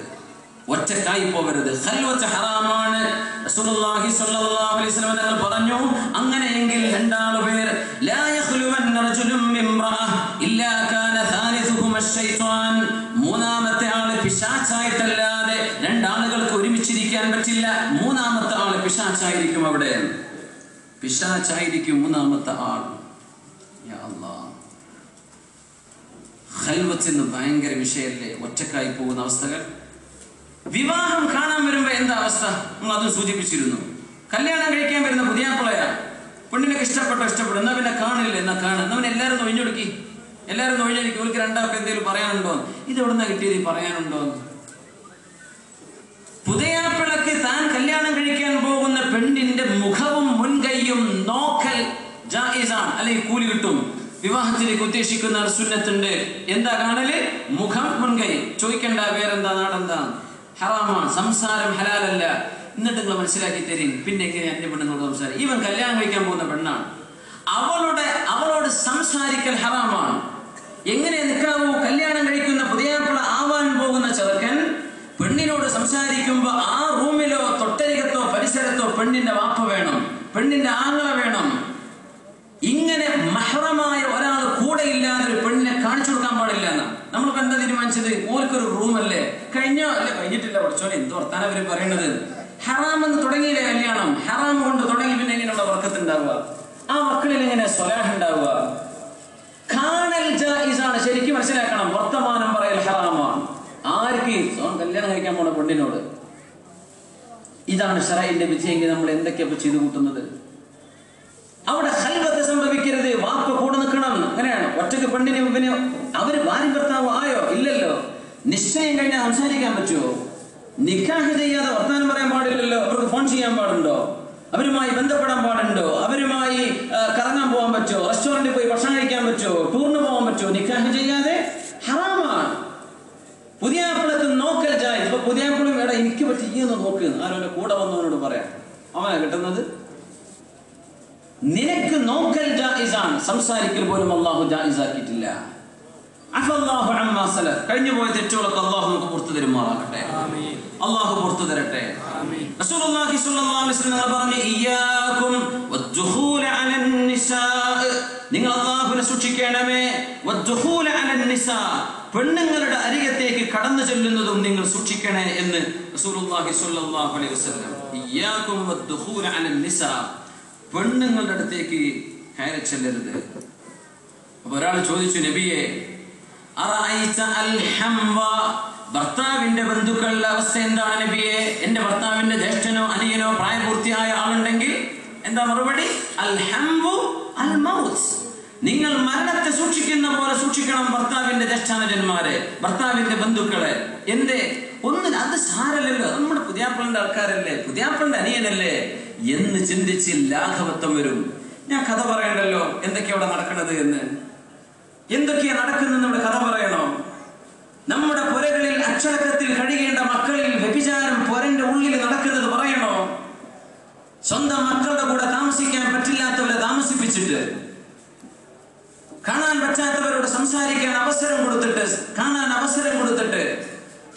ഖൽവത്ത് ഹറാമാണ്. റസൂലുള്ളാഹി സ്വല്ലല്ലാഹു അലൈഹി വസല്ലം തങ്ങൾ പറഞ്ഞു, അങ്ങനെയെങ്കിൽ 2 പേർ ലാ യഖ്ലുവന്ന റജുലുൻ മിംറഅ ഇല്ലാ കാന സാലിസുഹും അശ്ശൈത്വാൻ. 3ാമത്തെ ആള് പിശാചായിട്ടല്ലാതെ 2 ആളുകൾക്ക് ഒരുമിച്ചിരിക്കാൻ പറ്റില്ല. 3ാമത്തെ ആള് പിശാചായിരിക്കും. അവിടെ പിശാചായിരിക്കും 3ാമത്തെ ആൾ. യാ അല്ലാഹ്, ഖൽവത്തിന് ഭയങ്കര വിഷയല്ലേ, ഒറ്റക്കായി പോകുന്ന അവസ്ഥകൾ. വിവാഹം കാണാൻ വരുമ്പോ എന്താ അവസ്ഥ? നമ്മൾ അതും സൂചിപ്പിച്ചിരുന്നു. കല്യാണം കഴിക്കാൻ വരുന്ന പുതിയാപ്പിളയാ, പെണ്ണിനൊക്കെ ഇഷ്ടപ്പെട്ടു. എന്നാ പിന്നെ കാണില്ല, എന്നാ എല്ലാവരും ഒഴിഞ്ഞൊടുക്കി. ഓർക്ക് 2 ആൾക്ക് എന്തെങ്കിലും പറയാനുണ്ടോ? ഇത് എവിടുന്ന കിട്ടിയത് പറയാനുണ്ടോ? പുതിയാപ്പിളക്ക് താൻ കല്യാണം കഴിക്കാൻ പോകുന്ന പെണ്ണിന്റെ മുഖവും മുൻകൈയും നോക്കൽ ജായിസാണ്, അല്ലെങ്കിൽ കൂലി കിട്ടും. വിവാഹത്തിലേക്ക് ഉദ്ദേശിക്കുന്ന സുന്നത്തുണ്ട്. എന്താ കാണല്? മുഖം, മുൻകൈ. ചോദിക്കണ്ട വേറെന്താ, നാടെന്താ, ഹറാമാണ്, സംസാരം ഹലാലല്ല. എന്നിട്ട് നിങ്ങൾ മനസ്സിലാക്കി തരും. പിന്നെ എങ്ങനെ അന്യ പെണ്ണുങ്ങളോട് സംസാരിക്കും? ഇവൻ കല്യാണം കഴിക്കാൻ പോകുന്ന പെണ്ണാണ്, അവളോട് സംസാരിക്കൽ ഹറാമാണ്. എങ്ങനെ നിൽക്കാവൂ? കല്യാണം കഴിക്കുന്ന പുതിയാപ്പിള ആവാൻ പോകുന്ന ചെറുക്കൻ പെണ്ണിനോട് സംസാരിക്കുമ്പോ ആ റൂമിലോ തൊട്ടരികത്തോ പരിസരത്തോ പെണ്ണിന്റെ വാപ്പ വേണം, പെണ്ണിന്റെ ആങ്ങള വേണം. ഇങ്ങനെ മഹ്റമായ ഒരാൾ കൂടെ ഇല്ലാതെ ഒരു പെണ്ണിനെ കാണിച്ചു കൊടുക്കാൻ പാടില്ല എന്നാണ് നമ്മളിപ്പോ എന്താ തീരുമാനിച്ചത്? ഓർക്കൊരു റൂമല്ലേ, കഴിഞ്ഞോ അല്ല കഴിഞ്ഞിട്ടില്ല, പഠിച്ചോലെ എന്ത് വർത്താനം അവര് പറയണത്. ഹറാമെന്ന് തുടങ്ങിയില്ലേ കല്യാണം? ഹറാം കൊണ്ട് തുടങ്ങി പിന്നെ എങ്ങനെയുള്ള വർക്കത്തുണ്ടാവുക? ആ മക്കളിൽ എങ്ങനെ സ്വലാഹ് ഉണ്ടാവുക? കാണൽ ജായിസാണ്, ശരിക്കും മനസ്സിലാക്കണം. വർത്തമാനം പറയൽ ഹറാമാണ്. ആർക്ക്? കല്യാണം കഴിക്കാൻ പോണ പെണ്ണിനോട്. ഇതാണ് ശറഈന്റെ വിധിയെങ്കിൽ നമ്മൾ എന്തൊക്കെയാ ചെയ്തു കൂട്ടുന്നത്? അവിടെ ഖൽവത്ത് സംഭവിക്കരുത്, വാപ്പ കൂടെ നിൽക്കണം. അങ്ങനെയാണ്. ഒറ്റക്ക് പെണ്ണിനെ അവര് ഭാര്യ ഭർത്താവ് ആയോ? ഇല്ലല്ലോ. നിശ്ചയം കഴിഞ്ഞാൽ സംസാരിക്കാൻ പറ്റുമോ? നിക്കാഹ് ചെയ്യാതെ വർത്താനം പറയാൻ പാടില്ലല്ലോ. അവർക്ക് ഫോൺ ചെയ്യാൻ പാടുണ്ടോ? അവരുമായി ബന്ധപ്പെടാൻ പാടുണ്ടോ? അവരുമായി കറങ്ങാൻ പോകാൻ പറ്റുമോ? റെസ്റ്റോറന്റിൽ പോയി ഭക്ഷണം കഴിക്കാൻ പറ്റുമോ? ടൂറിന് പോകാൻ പറ്റുമോ? നിക്കാഹ് ചെയ്യാതെ ഹറാമാണ്. പുതിയാപ്പിളക്ക് നോക്കൽ ജായിസ്. ഇപ്പൊ പുതിയാപ്പിളും എടാ എനിക്ക് പറ്റിയെന്ന് നോക്ക്, ആരോടെ കൂടെ വന്നവനോട് പറയാം, അവനാ കിട്ടുന്നത്. നിനക്ക് നോക്കൽ ജായിസാണ്, സംസാരിക്കൽ പോലും അള്ളാഹു ജായിസാക്കിയിട്ടില്ല. അഫല്ലാഹു അമ്മാ സലഫ്, കഴിഞ്ഞു പോയ തെറ്റുകളൊക്കെ അള്ളാഹു നമുക്ക് പുറത്തു തരുമാറാകട്ടെ. അള്ളാഹു പുറത്തു തരട്ടെ. റസൂലുള്ളാഹി സ്വല്ലല്ലാഹു അലൈഹി വസല്ലം പറഞ്ഞു, ഇയ്യാകും വദ്ദുഖൂല അലൻ നിസാ, നിങ്ങൾ അള്ളാഹുവിനെ സൂക്ഷിക്കണമേ. വദ്ദുഖൂല അലൻ നിസാ, പെണ്ണുങ്ങളുടെ അരികത്തേക്ക് കടന്നു ചെല്ലുന്നതും നിങ്ങൾ സൂക്ഷിക്കണേ എന്ന് റസൂലുള്ളാഹി സ്വല്ലല്ലാഹു അലൈഹി വസല്ലം. ഇയ്യാകും വദ്ദുഖൂല അലൻ നിസാ, പെണ്ണുങ്ങളുടെ അടുത്തേക്ക് കയറി ചെല്ലരുത്. അപ്പൊ ഒരാൾ ചോദിച്ചു, നബിയെ അറഅയ്ത അൽ ഹംവ, ഭർത്താവിന്റെ ബന്ധുക്കളുടെ അവസ്ഥ എന്താണ് നബിയെ? എന്റെ ഭർത്താവിന്റെ ജ്യേഷ്ഠനോ അനിയനോ പ്രായപൂർത്തിയായ ആളുണ്ടെങ്കിൽ എന്താ മറുപടി? അൽ ഹംവു അൽ മൗത്ത്, നിങ്ങൾ മരണത്തെ സൂക്ഷിക്കുന്ന പോലെ സൂക്ഷിക്കണം ഭർത്താവിന്റെ ജ്യേഷ്ഠാനുജന്മാരെ, ഭർത്താവിന്റെ ബന്ധുക്കളെ. എന്തേ? ഒന്നിന് അത് സാരല്ലല്ലോ, നമ്മുടെ പുതിയാപ്പിളിന്റെ ആൾക്കാരല്ലേ, പുതിയാപ്പിളിന്റെ അനിയനല്ലേ എന്ന് ചിന്തിച്ച് ലാഘവത്വം വരും. ഞാൻ കഥ പറയണ്ടല്ലോ എന്തൊക്കെയാ അവിടെ നടക്കുന്നത് എന്ന്. എന്തൊക്കെയാ നടക്കുന്നത് ഇവിടെ കഥ പറയണോ? നമ്മുടെ പുരകളിൽ അച്ചടക്കത്തിൽ കഴിയേണ്ട മക്കളിൽ വ്യഭിചാരം പുരന്റെ ഉള്ളിൽ നടക്കുന്നത് പറയണോ? സ്വന്തം മക്കളുടെ കൂടെ താമസിക്കാൻ പറ്റില്ലാത്തവരെ താമസിപ്പിച്ചിട്ട്, കാണാൻ പറ്റാത്തവരോട് സംസാരിക്കാൻ അവസരം കൊടുത്തിട്ട്, കാണാൻ അവസരം കൊടുത്തിട്ട്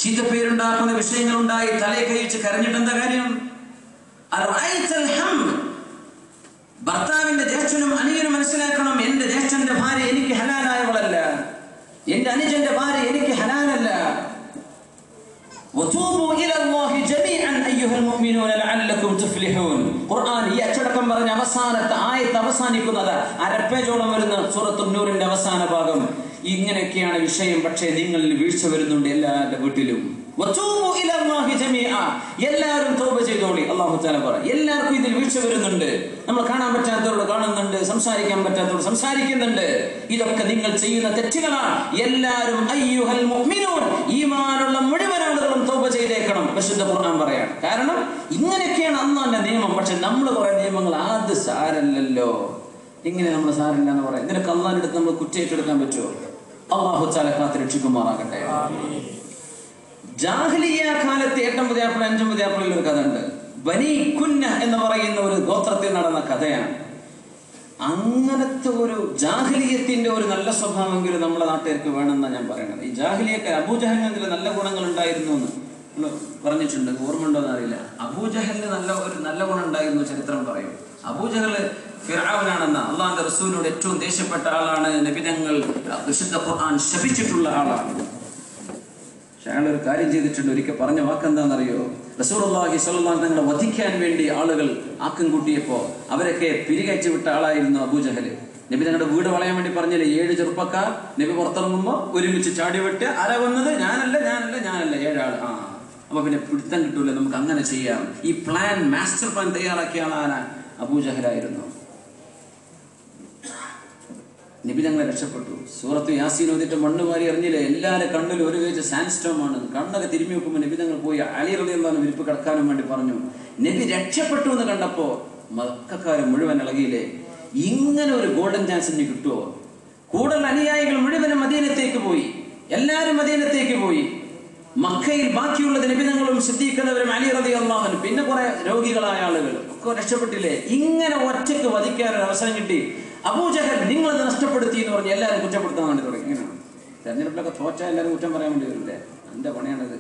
ചീത്തപ്പേരുണ്ടാക്കുന്ന വിഷയങ്ങൾ ഉണ്ടായി തലയെ കഴിച്ച് കരഞ്ഞിട്ട് എന്താ കാര്യം? ഭർത്താവിന്റെ ജ്യേഷ്ഠനും അനിയനും മനസ്സിലാക്കണം, എന്റെ ജ്യേഷ്ഠന്റെ ഭാര്യ എനിക്ക് ഹലാലായവളല്ല, എന്റെ അനുജന്റെ ഭാര്യ എനിക്ക് ഹലാലല്ല. ഖുർആൻ ഈ അച്ചടക്കം പറഞ്ഞ അവസാനത്തെ ആയത്ത് അവസാനിക്കുന്നത് അരപ്പേജോളം വരുന്ന സൂറത്തുൻ നൂറിന്റെ അവസാന ഭാഗം. ഇങ്ങനെയൊക്കെയാണ് വിഷയം. പക്ഷേ നിങ്ങളിൽ വീഴ്ച വരുന്നുണ്ട് എല്ലാവരുടെ വീട്ടിലും. എല്ലാവരും തൗബ ചെയ്തോളി. അല്ലാഹു തആല പറ, എല്ലാവർക്കും ഇതിൽ വീഴ്ച വരുന്നുണ്ട്. നമ്മൾ കാണാൻ പറ്റാത്തവരോട് കാണുന്നുണ്ട്, സംസാരിക്കാൻ പറ്റാത്തവരോട് സംസാരിക്കുന്നുണ്ട്. ഇതൊക്കെ നിങ്ങൾ ചെയ്യുന്ന തെറ്റുകളാണ്. എല്ലാവരും അയ്യുഹൽ മുഅ്മിനൂൻ, ഈമാനുള്ള മുഴുവൻ ആളുകളും തൗബ ചെയ്തേക്കണം. വിശുദ്ധ ഖുർആൻ പറയാണ്. കാരണം ഇങ്ങനെയൊക്കെയാണ് അല്ലാഹുവിന്റെ നിയമം. പക്ഷെ നമ്മൾ കുറെ നിയമങ്ങൾ അത് സാരല്ലല്ലോ, ഇങ്ങനെ നമ്മൾ സാരല്ല എന്ന് പറയാം. ഇതിനൊക്കെ അല്ലാഹുവിന്റെ അടുത്ത് നമ്മൾ കുറ്റേറ്റെടുക്കാൻ പറ്റുമോ? അല്ലാഹു തആല കാത്ത് രക്ഷിക്കുമാറാകട്ടെ. ജാഹിലിയ്യ കാലത്ത് 8 പുതിയാപ്പിള 5 പുതിയാപ്പിളയിൽ ഒരു കഥ ഉണ്ട്. ബനി കുന്ന എന്ന് പറയുന്ന ഒരു ഗോത്രത്തിൽ നടന്ന കഥയാണ്. അങ്ങനത്തെ ഒരു ജാഹിലിയത്തിന്റെ ഒരു നല്ല സ്വഭാവമെങ്കിലും നമ്മുടെ നാട്ടുകാർക്ക് വേണമെന്നാണ് ഞാൻ പറയുന്നത്. ഈ ജാഹിലിയൊക്കെ അബൂജഹലിന് നല്ല ഗുണങ്ങൾ ഉണ്ടായിരുന്നു എന്ന് പറഞ്ഞിട്ടുണ്ട്. ഓർമ്മ ഉണ്ടോ എന്നറിയില്ല. അബൂജഹലിന് നല്ല ഗുണം ഉണ്ടായിരുന്നു ചരിത്രം പറയും. അബൂജഹൽ ഫിർഔനാണെന്ന അള്ളാഹുവിന്റെ റസൂലിനോട് ഏറ്റവും ദേഷ്യപ്പെട്ട ആളാണ്. നബിതങ്ങൾ വിശുദ്ധ ഖുർആൻ ശപിച്ചിട്ടുള്ള ആളാണ്. പക്ഷെ അയാൾ ഒരു കാര്യം ചെയ്തിട്ടുണ്ട്. ഒരിക്കൽ പറഞ്ഞ വാക്കെന്താണെന്നറിയോ? റസൂലുള്ളാഹി സ്വല്ലല്ലാഹു അലൈഹി വസല്ലം വധിക്കാൻ വേണ്ടി ആളുകൾ ആക്കം കൂട്ടിയപ്പോ അവരൊക്കെ പിരികയറ്റി വിട്ട ആളായിരുന്നു അബൂജഹൽ. നബി തങ്ങളുടെ വീട് വളയാൻ വേണ്ടി പറഞ്ഞില്ലേ 7 ചെറുപ്പക്കാർ നബി പുറത്തിറങ്ങുമ്പോ ഒരുമിച്ച് ചാടി വിട്ട് ആരാ വന്നത്? ഞാനല്ല 7 ആൾ. അപ്പൊ പിന്നെ പിടുത്തം കിട്ടൂല, നമുക്ക് അങ്ങനെ ചെയ്യാം. ഈ പ്ലാൻ, മാസ്റ്റർ പ്ലാൻ തയ്യാറാക്കിയ ആളാണ് അബൂജഹലായിരുന്നു. നബി തങ്ങളെ രക്ഷപ്പെട്ടു. സൂറത്ത് യാസീൻ ഓതിട്ട് മണ്ണ് വാരി എറിഞ്ഞില്ലേ, എല്ലാവരുടെ കണ്ണിലും ഒരു വേച്ച് സാൻഡ് സ്റ്റോം ആണ്. കണ്ണൊക്കെ തിരുമ്മി വെക്കുമ്പോൾ നബി തങ്ങൾ പോയി അലി റളിയല്ലാഹു വിരിപ്പ് കിടക്കാനും വേണ്ടി പറഞ്ഞു. നബി രക്ഷപ്പെട്ടു എന്ന് കണ്ടപ്പോൾ മക്കക്കാർ മുഴുവൻ ഇളകിയില്ലേ. ഇങ്ങനെ ഒരു ഗോൾഡൻ ചാൻസ് ഇനി കിട്ടുമോ? കൂടുതൽ അനുയായികൾ മുഴുവനും മദീനത്തേക്ക് പോയി. എല്ലാവരും മദീനത്തേക്ക് പോയി. മക്കയിൽ ബാക്കിയുള്ളത് നബി തങ്ങളും സിദ്ദീഖും അലി റളിയല്ലാഹു അൻഹു, പിന്നെ കുറെ രോഗികളായ ആളുകൾ ഒക്കെ രക്ഷപ്പെട്ടില്ലേ. ഇങ്ങനെ ഒറ്റയ്ക്ക് വധിക്കാൻ ഒരു അവസരം കിട്ടി. അബൂജഹൽ നിങ്ങളത് നഷ്ടപ്പെടുത്തി എന്ന് പറഞ്ഞ് എല്ലാവരും കുറ്റപ്പെടുത്താൻ വേണ്ടി തുടങ്ങി. ഇങ്ങനെയാണ് തെരഞ്ഞെടുപ്പിലൊക്കെ തോറ്റാൽ എല്ലാവരും കുറ്റം പറയാൻ വേണ്ടി വരില്ലേ. എൻ്റെ പണിയാണത്.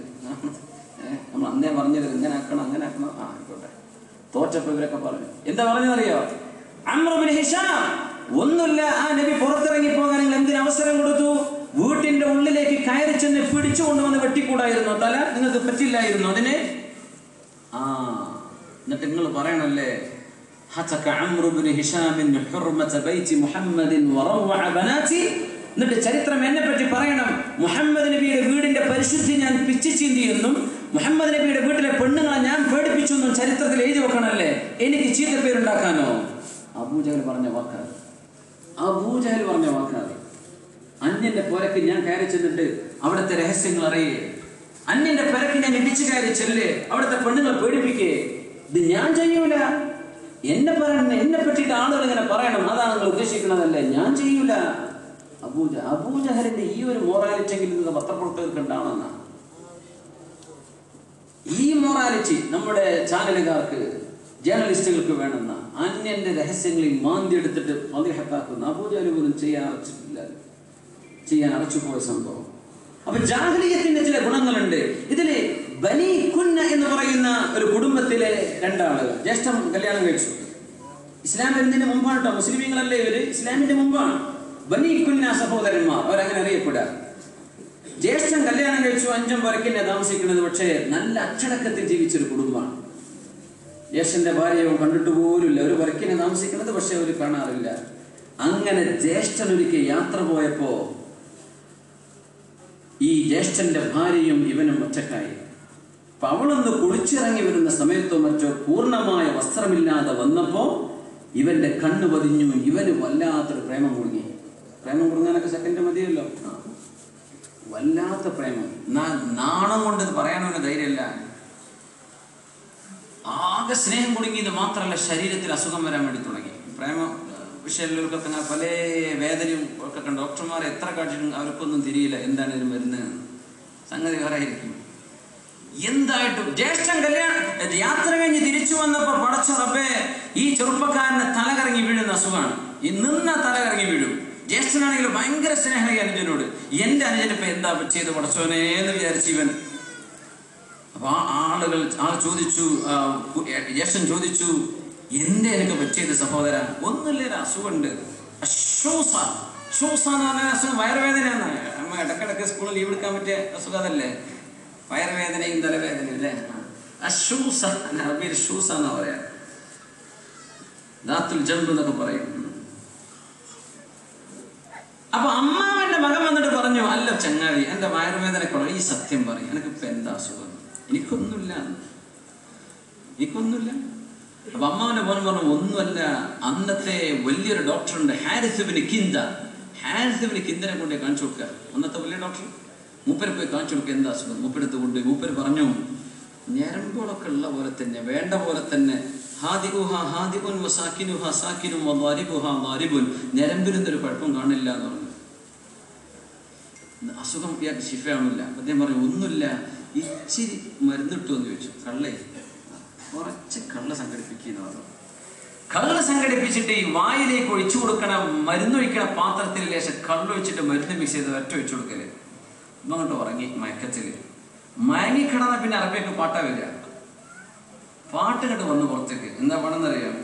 നമ്മൾ അന്നേ പറഞ്ഞത് ഇങ്ങനെ ആക്കണം അങ്ങനെ ആക്കണം. ആയിക്കോട്ടെ. തോറ്റപ്പോ ഇവരൊക്കെ പറഞ്ഞു. എന്താ പറഞ്ഞതറിയോ? അംർ ഇബ്നു ഹിശാം, ഒന്നുമില്ല, ആ നബി പുറത്തിറങ്ങി പോകാൻ നിങ്ങൾ എന്തിനു അവസരം കൊടുത്തു? വീട്ടിന്റെ ഉള്ളിലേക്ക് കയറി ചെന്ന് പിടിച്ചു കൊണ്ടുവന്ന് വെട്ടിക്കൂടായിരുന്നു, തല നിങ്ങൾക്ക് പറ്റില്ലായിരുന്നു അതിന്. എന്നിട്ട് നിങ്ങൾ പറയണല്ലേ, എന്നിട്ട് ചരിത്രം എന്നെ പറ്റി പറയണം, മുഹമ്മദ് നബിയുടെ വീടിന്റെ പരിശുദ്ധി ഞാൻ പിച്ചു ചീന്തി എന്നും മുഹമ്മദ് നബിയുടെ വീട്ടിലെ പെണ്ണുങ്ങളെ ഞാൻ പേടിപ്പിച്ചു എന്നും ചരിത്രത്തിൽ എഴുതി വെക്കണല്ലേ, എനിക്ക് ചീത്തപ്പേരുണ്ടാക്കാനോ? അബൂജഹൽ പറഞ്ഞ വാക്കാണ്. അബൂജഹൽ പറഞ്ഞ വാക്കാണ്. അന്യന്റെ പുരക്ക് ഞാൻ കയറി ചെന്നിട്ട് അവിടുത്തെ രഹസ്യങ്ങൾ അറിയേ, അന്യന്റെ പുരക്ക് ഞാൻ ഇടിച്ചു കയറി ചെല്ലേ, അവിടുത്തെ പെണ്ണുങ്ങൾ പേടിപ്പിക്കേ. ഇത് ഞാൻ ചെയ്യൂല. എന്നെ പറയണം, എന്നെ പറ്റിയിട്ട് ആളുകൾ ഇങ്ങനെ പറയണം, അതാണ് നിങ്ങൾ ഉദ്ദേശിക്കണതല്ലേ, ഞാൻ ചെയ്യൂല. അബൂജഹലിന്റെ ഈ ഒരു മൊറാലിറ്റി എങ്കിലും പത്രപ്രവർത്തകർക്ക് ഉണ്ടാവണമെന്നാണ്. ഈ മൊറാലിറ്റി നമ്മുടെ ചാനലുകാർക്ക്, ജേർണലിസ്റ്റുകൾക്ക് വേണമെന്ന, അന്യന്റെ രഹസ്യങ്ങളിൽ മാന്തി എടുത്തിട്ട് മദിഹത്താക്കുന്ന അബൂജഹൽ പോലും ചെയ്യാൻ അറച്ചുപോയ സംഭവം. അപ്പൊ ജാഹിലിയ്യത്തിന്റെ ചില ഗുണങ്ങളുണ്ട് ഇതില്. ബനി കുന്ന എന്ന് പറയുന്ന ഒരു കുടുംബത്തിലെ രണ്ടാളുകൾ ജ്യേഷ്ഠം കല്യാണം കഴിച്ചു. ഇസ്ലാം വരുന്നതിന് മുമ്പാണ് കേട്ടോ, മുസ്ലിമീങ്ങളല്ലേ ഇവര്, ഇസ്ലാമിന്റെ മുമ്പാണ്. ബനി കുന്ന സഹോദരന്മാർ, അവരങ്ങനെ അറിയപ്പെടാ. ജ്യേഷ്ഠം കല്യാണം കഴിച്ചു, 5 പുരക്കിന്നെ താമസിക്കുന്നത്. പക്ഷേ നല്ല അച്ചടക്കത്തിൽ ജീവിച്ചൊരു കുടുംബമാണ്. ജ്യേഷ്ഠന്റെ ഭാര്യയോ കണ്ടിട്ട് പോലുമില്ല, ഒരു പുരക്കിനെ താമസിക്കുന്നത്, പക്ഷെ അവർ കാണാറില്ല. അങ്ങനെ ജ്യേഷ്ഠൻ ഒരിക്കൽ യാത്ര പോയപ്പോ ഈ ജ്യേഷ്ഠന്റെ ഭാര്യയും ഇവനും ഒറ്റക്കായി. അപ്പൊ അവളൊന്ന് കുളിച്ചിറങ്ങി വരുന്ന സമയത്തോ മറ്റോ പൂർണ്ണമായ വസ്ത്രമില്ലാതെ വന്നപ്പോ ഇവന്റെ കണ്ണ് പതിഞ്ഞു. ഇവന് വല്ലാത്തൊരു പ്രേമം കുടുങ്ങി. പ്രേമം കുടുങ്ങാനൊക്കെ സെക്കൻഡ് മതിയല്ലോ. വല്ലാത്ത പ്രേമം, നാണം കൊണ്ട് പറയാനൊരു ധൈര്യമില്ല. ആകെ സ്നേഹം കുടുങ്ങിയത് മാത്രമല്ല, ശരീരത്തിൽ അസുഖം വരാൻ വേണ്ടി തുടങ്ങി. പ്രേമ വിഷയങ്ങളിലൊക്കെ പല വേദനയും ഒക്കെ കണ്ട് ഡോക്ടർമാരെ എത്ര കാട്ടിയിട്ടും അവർക്കൊന്നും തിരിയില്ല എന്താണ് ഇതിന് മരുന്ന്. സംഗതി വേറെ ആയിരിക്കും. എന്തായിട്ടും ജ്യേഷ്ഠൻ യാത്ര കഴിഞ്ഞ് തിരിച്ചു വന്നപ്പോ പടച്ച റബ്ബേ, ഈ ചെറുപ്പക്കാരന് തലകറങ്ങി വീഴുന്ന അസുഖമാണ്. ഈ നിന്ന തലകറങ്ങി വീഴും. ജ്യേഷ്ഠനാണെങ്കിൽ ഭയങ്കര സ്നേഹമായി അനുജനോട്. എന്റെ അനുജനിപ്പോ എന്താ ചെയ്ത് പടച്ചോനെ എന്ന് വിചാരിച്ചു ഇവൻ. അപ്പൊ ചോദിച്ചു, ജ്യേഷ്ഠൻ ചോദിച്ചു, എന്റെ എനിക്ക് പറ്റിയത് സഹോദര? ഒന്നുമില്ല, അസുഖമുണ്ട്. അസുഖം വയറുവേദനയാണ്. അമ്മ ഇടക്കിടക്ക് സ്കൂളിൽ ലീവ് എടുക്കാൻ പറ്റിയ അസുഖം അതല്ലേ, വയറുവേദനയും തലവേദനയും അല്ലേ. അറബിയിൽ ഷൂസ എന്നാ പറയാ, ദാത്തുൽ ജംബ് എന്നൊക്കെ പറയും. അപ്പൊ അമ്മാവന്റെ മകൻ വന്നിട്ട് പറഞ്ഞു, അല്ല ചങ്ങാതി, എന്റെ വയറുവേദനക്കുള്ള ഈ സത്യം പറയും, എനിക്കിപ്പോ എന്താ അസുഖം? എനിക്കൊന്നുമില്ല. അപ്പൊ അമ്മാവന്റെ മോൻ പറഞ്ഞു, ഒന്നുമല്ല, അന്നത്തെ വലിയൊരു ഡോക്ടറുണ്ട് ഹാരിസ് ഇബ്നു കിന്ദ. ഹാരിസ് ഇബ്നു കിന്ദനെ കൊണ്ട് കാണിച്ചു കൊടുക്കുക. അന്നത്തെ വലിയ ഡോക്ടർ. മൂപ്പരെ പോയി കാണിച്ചു കൊടുക്കുക, എന്താ അസുഖം? മൂപ്പരെടുത്ത് കൊണ്ട് മൂപ്പര് പറഞ്ഞു, ഞരമ്പുകളൊക്കെ ഉള്ള പോലെ തന്നെ, വേണ്ട പോലെ തന്നെ, ഞരമ്പിനൊരു കുഴപ്പം കാണില്ല എന്ന് പറഞ്ഞു. അസുഖം ഇയാൾക്ക് ശിഫയാണില്ല. അദ്ദേഹം പറഞ്ഞു, ഒന്നുമില്ല, ഇച്ചിരി മരുന്നിട്ടു എന്ന് ചോദിച്ചു. കുറച്ച് കള്ള സംഘടിപ്പിക്കുന്ന പറഞ്ഞു. കള്ള് സംഘടിപ്പിച്ചിട്ട് ഈ വായിലേക്ക് ഒഴിച്ചു കൊടുക്കണ മരുന്നൊഴിക്കണ പാത്രത്തിൽ ലേശം കള്ളൊഴിച്ചിട്ട് മരുന്ന് മിക്സ് ചെയ്ത് ഒറ്റ ഒഴിച്ചു കൊടുക്കല്. അങ്ങോട്ട് ഉറങ്ങി മയക്കത്തില്. മയങ്ങിക്കിടന്ന പിന്നെ അറബിയൊക്കെ പാട്ടാ വരിക. പാട്ട് കണ്ട് വന്ന് പുറത്തേക്ക് എന്താ പാടെന്നറിയാം?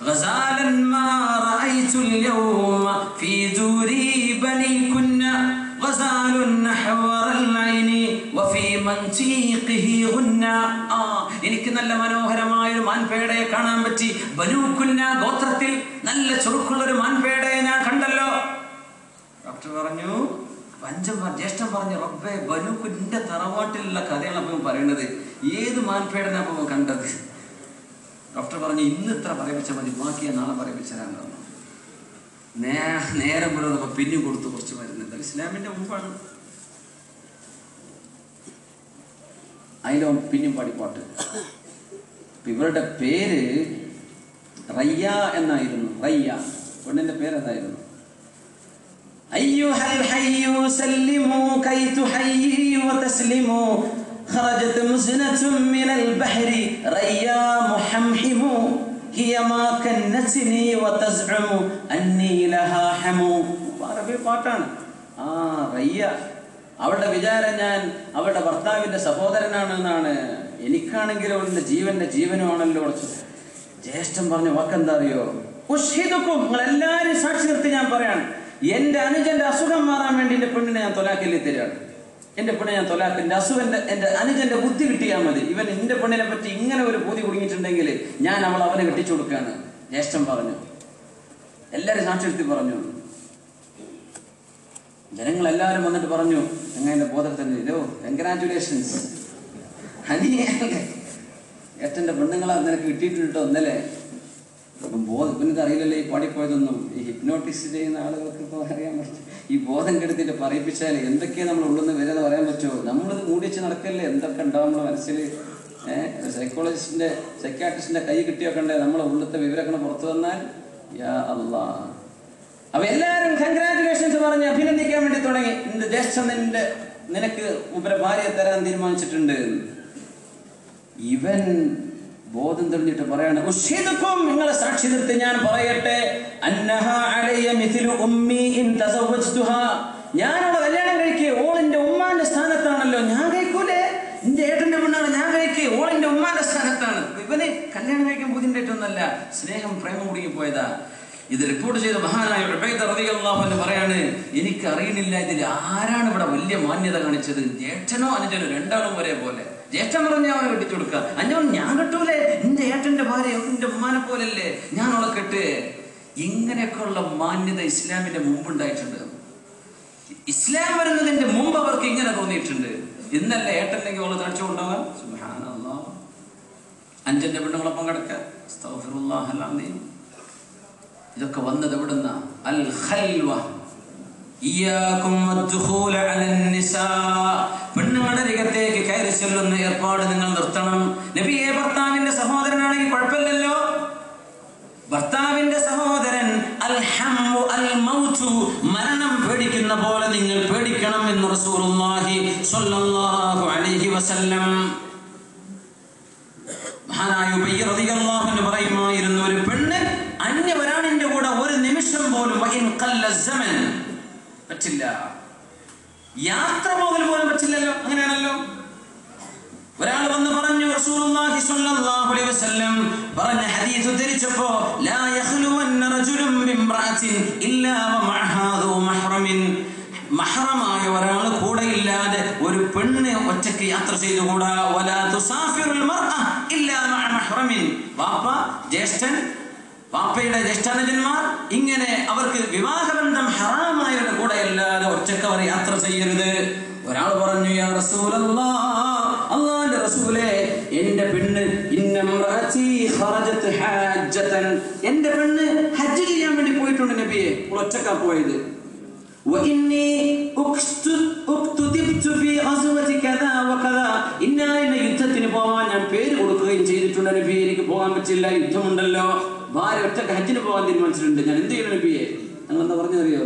غزالا ما رأيت اليوم في دوري بني كنا غزال نحور العين وفي منطقه غنا. എനിക്ക് നല്ല മനോഹരമായ ഒരു മാൻപേടയെ കാണാൻ പറ്റി. ബനൂ കുന്ന ഗോത്രത്തിൽ നല്ല ചുറുക്കുള്ള ഒരു മാൻപേടയെ ഞാൻ കണ്ടല്ലോ. ഡോക്ടർ പറഞ്ഞു, ജ്യേഷ്ഠൻ പറഞ്ഞു, റബ്ബേ, ബനൂ കുന്നിന്റെ തറവാട്ടിലുള്ള കഥയാണ് അപ്പം പറയുന്നത്. ഏത് മാൻപേടനാണ് കണ്ടത്? ഡോക്ടർ പറഞ്ഞു ഇന്ന് ഇത്ര പറയിപ്പിച്ചാൽ മതി, ബാക്കിയാ നാളെ പറയിപ്പിച്ചാൽ പറഞ്ഞു. നേരം പുലർന്നപ്പോൾ പിന്നെയും കൊടുത്തു കുറച്ച് മരുന്ന്. ഇസ്ലാമിന്റെ മുമ്പാണ്. അതിലോ പിന്നെയും പാടിപ്പാട്ട്. ഇവരുടെ പേര് റയ്യ എന്നായിരുന്നു. റയ്യ പെണ്ണിന്റെ പേരെന്തായിരുന്നു? അയ്യുഹൽ ഹയ്യു സല്ലിമു കൈ തുഹയ്യി വതസ്ലിമു ഖറജത് മുസ്നതും മിനൽ ബഹരി റയ്യ മുഹംഹിമു ഹിയ മാ കന്നത്നി വതസ്ഉമു അന്നി ലഹാ ഹമു. അറബി പാട്ടാണ്. റയ്യ, അവളുടെ വിചാരം ഞാൻ അവളുടെ ഭർത്താവിന്റെ സഹോദരനാണ് എന്നാണ്. എനിക്കാണെങ്കിലും അവളുടെ ജീവനുമാണല്ലോ. ജ്യേഷ്ഠൻ പറഞ്ഞ വാക്കെന്താ അറിയോ? ഉഷ്ഹിദുക്കും, നിങ്ങൾ എല്ലാവരും സാക്ഷി നിർത്തി ഞാൻ പറയാണ്, എന്റെ അനുജന്റെ അസുഖം മാറാൻ വേണ്ടി എന്റെ പെണ്ണിനെ ഞാൻ തൊലാക്കല്ലേ തരാണ്. എന്റെ പെണ്ണെ ഞാൻ തൊലാക്ക്, എന്റെ അസുഖന്റെ എന്റെ അനുജന്റെ ബുദ്ധി കിട്ടിയാൽ മതി. ഇവൻ എന്റെ പെണ്ണിനെ പറ്റി ഇങ്ങനെ ഒരു ബുദ്ധി കുടുങ്ങിയിട്ടുണ്ടെങ്കിൽ ഞാൻ അവനെ കെട്ടിച്ചു കൊടുക്കാണ്. ജ്യേഷ്ഠൻ പറഞ്ഞു. എല്ലാരും സാക്ഷി നിർത്തി പറഞ്ഞു. ജനങ്ങളെല്ലാവരും വന്നിട്ട് പറഞ്ഞു, എങ്ങനെ ബോധത്തിൽ ഇതോ കൺഗ്രാറ്റുലേഷൻസ്, ഏട്ടന്റെ പെണ്ണുങ്ങളാ നിനക്ക് കിട്ടിയിട്ടോ ഇന്നലെ. അപ്പം ഇവനക്ക് അറിയില്ലല്ലോ ഈ പാടിപ്പോയതൊന്നും. ഈ ഹിപ്നോട്ടിസ് ചെയ്യുന്ന ആളുകൾക്ക് ഇപ്പോൾ അറിയാൻ പറ്റും. ഈ ബോധം കെടുത്തിട്ട് പറയിപ്പിച്ചാൽ എന്തൊക്കെയാണ് നമ്മൾ ഉള്ളിൽ നിന്ന് വരാതെ പറയാൻ പറ്റുമോ? നമ്മളിത് മൂടിച്ച് നടക്കല്ലേ, എന്തൊക്കെ ഉണ്ടാവും നമ്മുടെ മനസ്സിൽ. സൈക്കാട്രിസ്റ്റിന്റെ കൈ കിട്ടിയൊക്കെ നമ്മളെ ഉള്ളിലത്തെ വിവരങ്ങൾ പുറത്തു വന്നാൽ യാ അല്ലാ. അപ്പൊ എല്ലാരും കൺഗ്രാറ്റുലേഷൻസ് പറഞ്ഞ് അഭിനന്ദിക്കാൻ വേണ്ടി തുടങ്ങി. നിന്റെ ജ്യേഷ്ഠൻ നിനക്ക് ഭാര്യയെ തരാൻ തീരുമാനിച്ചിട്ടുണ്ട്. ഇവൻ ബോധം തെളിഞ്ഞിട്ട് പറയാണ്, നിങ്ങളെ സാക്ഷി നിർത്തി ഞാൻ പറയട്ടെ, ഞാനവളെ കല്യാണം കഴിക്കേ, ഓളിന്റെ ഉമ്മാന്റെ സ്ഥാനത്താണല്ലോ. ഞാൻ കഴിക്കൂലേ, എന്റെ ഏട്ടന്റെ പെണ്ണാണ്, ഞാൻ കഴിക്കേ, ഓളിന്റെ ഉമ്മാന്റെ സ്ഥാനത്താണ്. ഇവന് കല്യാണം കഴിക്കാൻ ബുദ്ധിമുട്ടൊന്നല്ല, സ്നേഹം പ്രേമം കുടുങ്ങി പോയതാ. ഇത് റിപ്പോർട്ട് ചെയ്ത മഹാനായ ഉബൈദ റളിയല്ലാഹു അൻഹു പറയാണ്, എനിക്ക് അറിയുന്നില്ല ഇതിൽ ആരാണ് ഇവിടെ വലിയ മാന്യത കാണിച്ചത്, ജ്യേഷ്ഠനോ അനുജനോ, രണ്ടാളും ഒരേപോലെ. ജ്യേഷ്ഠൻ പറഞ്ഞ അവനെ കെട്ടിച്ചു കൊടുക്കുക, അഞ്ഞോൻ ഞാൻ കെട്ടൂലേ, എന്റെ ഏട്ടന്റെ ഭാര്യ എന്റെ ഉമ്മാനെ പോലല്ലേ, ഞാൻ അവളെ കെട്ട്. ഇങ്ങനെയൊക്കെയുള്ള മാന്യത ഇസ്ലാമിന്റെ മുമ്പുണ്ടായിട്ടുണ്ട്. ഇസ്ലാം വരുന്നതിന്റെ മുമ്പ് അവർക്ക് ഇങ്ങനെ തോന്നിയിട്ടുണ്ട്. ഇന്നല്ല ഏട്ടനെങ്കിൽ അവളെ തടിച്ചു കൊണ്ടുപോകാൻ. സുബ്ഹാനല്ലാഹ്. അഞ്ചന്റെ പെണ്ണുങ്ങളൊപ്പം കിടക്കുക. അസ്തഗ്ഫിറുല്ലാഹൽ അസീം. ഇതൊക്കെ വന്നത് എവിടുന്ന? അൽ ഖൽവ. ഇയ്യാകും വദ്ദുഖൂല അലൻ നിസാ. പെണ്ണുങ്ങളുടെ രംഗത്തേക്ക് കയറി ചെല്ലുന്ന ഏർപ്പാട് നിങ്ങൾ നിർത്തണം. നബിയെ, ഭർത്താവിന്റെ സഹോദരനാണെങ്കിൽ കുഴപ്പമില്ലല്ലോ. ഭർത്താവിന്റെ സഹോദരൻ അൽ ഹംഉ അൽ മൗതു, മരണം പേടിക്കുന്ന പോലെ നിങ്ങൾ പേടിക്കണം എന്ന് റസൂലുള്ളാഹി സ്വല്ലല്ലാഹു അലൈഹി വസല്ലം. മഹാനായ ഉബയ്യ റളിയല്ലാഹു അൻഹു പറയുമായിരുന്നു, ഒരു പെണ്ണ് അന്യവരാണിന്റെ കൂടെ ഒരു നിമിഷം പോലും പറ്റില്ല. യാത്ര പോകൽ പോലും പറ്റില്ലല്ലോ. അങ്ങനെയാണല്ലോ. ഒരാൾ വന്ന് പറഞ്ഞു, റസൂലുള്ളാഹി സ്വല്ലല്ലാഹു അലൈഹി വസല്ലം പറഞ്ഞ ഹദീസ് ഉദ്ധരിച്ചപ്പോൾ, ലാ യഖ്ലുവന്ന റജുലുൻ ബിംറഅത്തിൻ ഇല്ലാ വമഅഹാ ദു മഹ്റമിൻ. മഹ്റമായ ഒരാൾ കൂടെ ഇല്ലാതെ ഒരു പെണ്ണ് ഒറ്റയ്ക്ക് യാത്ര ചെയ്തുകൂടാ. വലാ തുസാഫിറുൽ മർഅ ഇല്ലാ മഅ മഹ്റമിൻ. വാപ്പ, ജ്യേഷ്ഠൻ, വാപ്പയുടെ ജ്യേഷ്ഠാനുജന്മാർ, ഇങ്ങനെ അവർക്ക് വിവാഹബന്ധം ഹറാമായവരുടെ കൂടെ അല്ലാതെ ഒറ്റയ്ക്ക് അവർ യാത്ര ചെയ്യരുത്. ഒരാൾ പറഞ്ഞു, യാ റസൂലല്ലാഹ്, അല്ലാഹുവിന്റെ റസൂലേ, എന്റെ പെണ്ണ് എന്റെ പെണ്ണ് ഹജ്ജ് ചെയ്യാൻ വേണ്ടി പോയിട്ടുണ്ട് നബിയെ, ഒറ്റക്കാ പോയത്. യുദ്ധത്തിന് പോവാൻ ഞാൻ പേര് കൊടുക്കുകയും ചെയ്തിട്ടുണ്ട് നബിയെ, എനിക്ക് പോകാൻ പറ്റില്ല, യുദ്ധമുണ്ടല്ലോ. ഭാര്യ ഒറ്റക്ക് ഹജ്ജിന് പോകാൻ തീരുമാനിച്ചിട്ടുണ്ട്, ഞാൻ എന്ത് ചെയ്യണം നബിയെ? ഞങ്ങൾ എന്താ പറഞ്ഞറിയോ?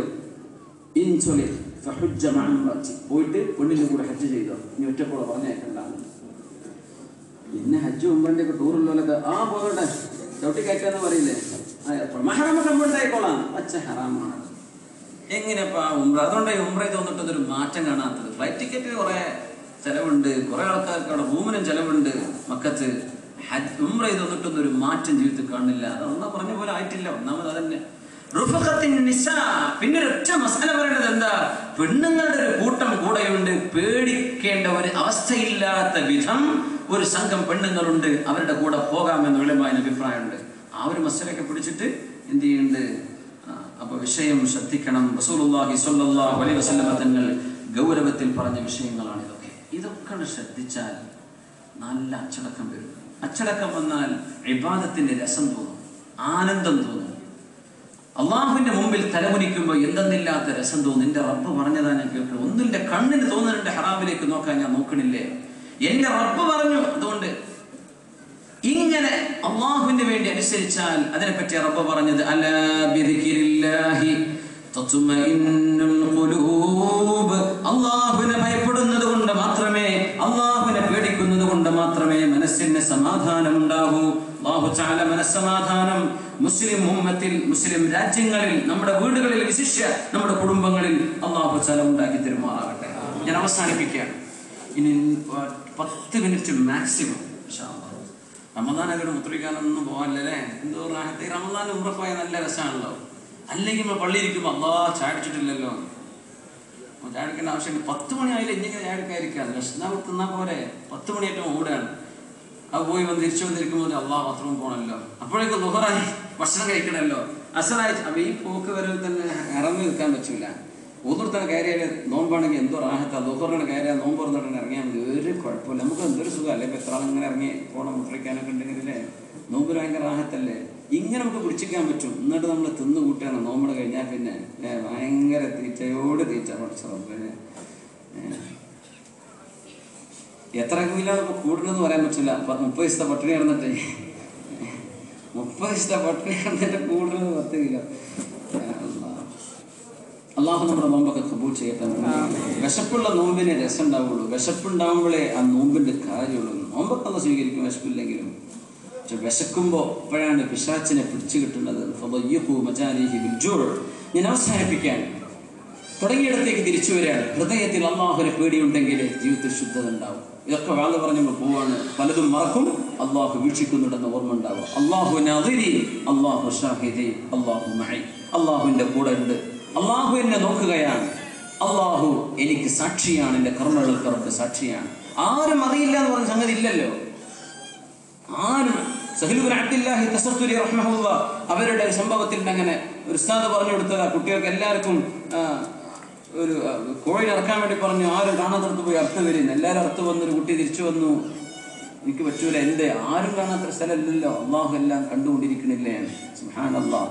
പോയിട്ട് പെണ്ണിന്റെ കൂടെ ഹജ്ജ് ചെയ്തോ, ഇനി ഒറ്റക്കൂടെ പറഞ്ഞേക്കണ്ട. പിന്നെ ഹജ്ജ് ഉംറന്റെ ഒക്കെ ടൂറുള്ളവരൊക്കെ പോകട്ടെ, ചവിട്ടിക്കയറ്റാന്ന് പറയില്ലേ, മഹറമൊക്കെ ഉണ്ടായിക്കോളാം. പച്ച ഹറാമാണ്. എങ്ങനെയപ്പാ ഉംറ? അതുകൊണ്ടായി ഉംറ തോന്നിട്ടൊരു മാറ്റം കാണാത്തത്. ഫ്ലൈറ്റ് ടിക്കറ്റിന് കുറെ ചെലവുണ്ട്, കുറെ ആൾക്കാർക്ക് അവിടെ റൂമിനും ചെലവുണ്ട് മക്കത്ത്. ഉംറ തോന്നിട്ടൊന്നും ഒരു മാറ്റം ജീവിതത്തിൽ കാണില്ല. അതൊന്നാ പറഞ്ഞ പോലെ ആയിട്ടില്ല. ഒന്നാമത് അതന്നെ. പിന്നെ ഒരൊറ്റ മസാല പറയേണ്ടത് എന്താ? പെണ്ണുങ്ങളുടെ ഒരു കൂട്ടം കൂടെയുണ്ട്, പേടിക്കേണ്ട ഒരു അവസ്ഥയില്ലാത്ത വിധം ഒരു സംഘം പെണ്ണുങ്ങളുണ്ട്, അവരുടെ കൂടെ പോകാമെന്ന് ഉലമായ അഭിപ്രായമുണ്ട്. ആ ഒരു മസാലയൊക്കെ പിടിച്ചിട്ട് എന്ത് ചെയ്യുന്നുണ്ട്? അപ്പൊ വിഷയം ശ്രദ്ധിക്കണം. റസൂലുള്ളാഹി സ്വല്ലല്ലാഹു അലൈഹി വസല്ലം തങ്ങൾ ഗൗരവത്തിൽ പറഞ്ഞ വിഷയങ്ങളാണ് ഇതൊക്കെ. ഇതൊക്കെ ശ്രദ്ധിച്ചാൽ നല്ല അച്ചടക്കം വരും. അച്ചടക്കം വന്നാൽ ഇബാദത്തിന്റെ രസം തോന്നും, ആനന്ദം തോന്നും. അള്ളാഹുവിന്റെ മുമ്പിൽ തലമുനിക്കുമ്പോൾ എന്തെന്നില്ലാത്ത രസം തോന്നും. എന്റെ റബ്ബ് പറഞ്ഞതാ ഞാൻ കേൾക്കണം. ഒന്നും എന്റെ കണ്ണിന് തോന്നുന്നുണ്ട് ഹറാമിലേക്ക് നോക്കാൻ ഞാൻ നോക്കണില്ലേ, എന്റെ റബ്ബ് പറഞ്ഞു. അതുകൊണ്ട് ഇങ്ങനെ അള്ളാഹുവിന് വേണ്ടി അനുസരിച്ചാൽ അതിനെപ്പറ്റി റബ്ബ് പറഞ്ഞത് അലാ ബിദിക്രില്ലാഹി തത്മഇന്നുൽ ഖുലൂബ്. അള്ളാഹുവിനെ ഭയപ്പെടുന്നത് കൊണ്ട് മാത്രമേ, അള്ളാഹുവിനെ പേടിക്കുന്നത് കൊണ്ട് മാത്രമേ മനസ്സിന് സമാധാനം ഉണ്ടാകൂ. അല്ലാഹു തആല മനസ്സമാധാനം മുസ്ലിം ഉമ്മത്തിൽ, മുസ്ലിം രാജ്യങ്ങളിൽ, നമ്മുടെ വീടുകളിൽ, വിശിഷ്യ നമ്മുടെ കുടുംബങ്ങളിൽ അല്ലാഹു തആല ഉണ്ടാക്കി തരുമാറാകട്ടെ. ഞാൻ അവസാനിപ്പിക്കുകയാണ്. ഇനി 10 മിനിറ്റ് മാക്സിമം ഇൻഷാ അല്ലാഹ്. റമദാനൊക്കെ മുത്രിക്കാനൊന്നും പോകാനല്ലേ, എന്തോ റാഹത്ത്. റമദാൻ ഉംറ പോയാൽ നല്ല രസമാണല്ലോ. അല്ലെങ്കിൽ നമ്മൾ പള്ളിയിരിക്കുമ്പോൾ അല്ലാ ചാടിച്ചിട്ടില്ലല്ലോ, ചാടിക്കേണ്ട ആവശ്യമില്ല. 10 മണിയായാലും ഇങ്ങനെ ചാടിക്കാതിരിക്കാതെ വിശന്നാ തിന്നാൽ പോലെ. 10 മണിയായിട്ടും ഓടുകയാണ്. അത് പോയി തിരിച്ചു വന്നിരിക്കുമ്പോൾ അള്ളാഹ് ബാത്റൂം പോകണമല്ലോ, അപ്പോഴേക്കും ദുഹറായി ഭക്ഷണം കഴിക്കണമല്ലോ, അസറായി. അപ്പൊ ഈ പോക്ക് വരവിൽ തന്നെ ഇറങ്ങി നിൽക്കാൻ പറ്റൂല. ഊതുർത്തന്നെ കയറിയാൽ നോമ്പാണെങ്കിൽ എന്തോ റാഹത്താ. ദുഹറിന്റെ കയറിയാൽ നോമ്പ് തുറന്നിട്ട് ഇറങ്ങിയാൽ മതി, ഒരു കുഴപ്പമില്ല. നമുക്ക് എന്തൊരു സുഖം അല്ലേ. ഇപ്പൊ എത്ര ആളിങ്ങനെ ഇറങ്ങി പോകണം മുദ്രിക്കാനൊക്കെ ഉണ്ടെങ്കിലേ നോമ്പിൽ ഭയങ്കര റാഹത്തല്ലേ. ഇങ്ങനെ നമുക്ക് പിടിച്ചിക്കാൻ പറ്റും. എന്നിട്ട് നമ്മൾ തിന്നു കൂട്ടുകയാണ് നോമ്പ് കഴിഞ്ഞാൽ പിന്നെ ഭയങ്കര തീറ്റയോട് തീറ്റ. പഠിച്ചത് എത്ര കിലോ കൂടുന്നത് പറയാൻ പറ്റില്ല. 30 ദിവസത്തെ പട്ടിണി കിടന്നിട്ട് 30 ദിവസത്തെ പട്ടിണി കിടന്നിട്ട് കൂടുന്നത് 10 കിലോ. അള്ളാഹു നമ്മുടെ നോമ്പൊക്കെ കബൂൽ ചെയ്യട്ടെ. വിശപ്പുള്ള നോമ്പിനെ രസം ഉണ്ടാവുള്ളൂ. വിശപ്പുണ്ടാവുമ്പോഴേ ആ നോമ്പിന്റെ കാര്യമുള്ളൂ. നോമ്പൊക്കെ ഒന്ന് സ്വീകരിക്കും വിശപ്പില്ലെങ്കിലും. പക്ഷെ വിശക്കുമ്പോൾ അപ്പോഴാണ് പിശാച്ചിനെ പിടിച്ചു കിട്ടുന്നത്. ഞാൻ അവസാനിപ്പിക്കാൻ തുടങ്ങിയിടത്തേക്ക് തിരിച്ചു വരികയാണ്. ഹൃദയത്തിൽ അള്ളാഹുവിനെ പേടിയുണ്ടെങ്കിൽ ജീവിതത്തിൽ ശുദ്ധത ഉണ്ടാവും. ഇതൊക്കെ വാഴ്ന്നു പറഞ്ഞ് നമ്മൾ പോവാണ്. പലതും മറക്കും. അള്ളാഹു വീക്ഷിക്കുന്നുണ്ടെന്ന് ഓർമ്മ ഉണ്ടാവുക. അള്ളാഹു നദിരി, അള്ളാഹു ഷാഹിദി, അള്ളാഹു മഅി. അള്ളാഹുവിന്റെ കൂടെ ഉണ്ട്. അള്ളാഹു എന്നെ നോക്കുകയാണ്. അള്ളാഹു എനിക്ക് സാക്ഷിയാണ്. എൻ്റെ കർമ്മങ്ങൾക്ക് റബ്ബ് സാക്ഷിയാണ്. ആരും അറിയില്ല എന്ന് പറഞ്ഞ സംഗതി ഇല്ലല്ലോ. ആരും സഹൽ ഇബ്നു അബ്ദുല്ലാഹി തസത്തുരി റഹ്മഹുല്ലാഹ് അവരുടെ സംഭവത്തിൽ അങ്ങനെ ഒരു ഉസ്താദ് പറഞ്ഞു കൊടുത്തതാ. കുട്ടികൾക്ക് എല്ലാവർക്കും ഒരു കോഴി ഇറക്കാൻ വേണ്ടി പറഞ്ഞു. ആരും കാണാത്തടത്ത് പോയി അർത്ഥം വരുന്നു. എല്ലാവരും അർത്ഥം വന്നൊരു കുട്ടി തിരിച്ചു വന്നു. എനിക്ക് പറ്റൂല, എന്തേ? ആരും കാണാത്ത സ്ഥലമില്ലല്ലോ, അള്ളാഹു എല്ലാം കണ്ടുകൊണ്ടിരിക്കണില്ലേ. സുബ്ഹാനല്ലാഹ്.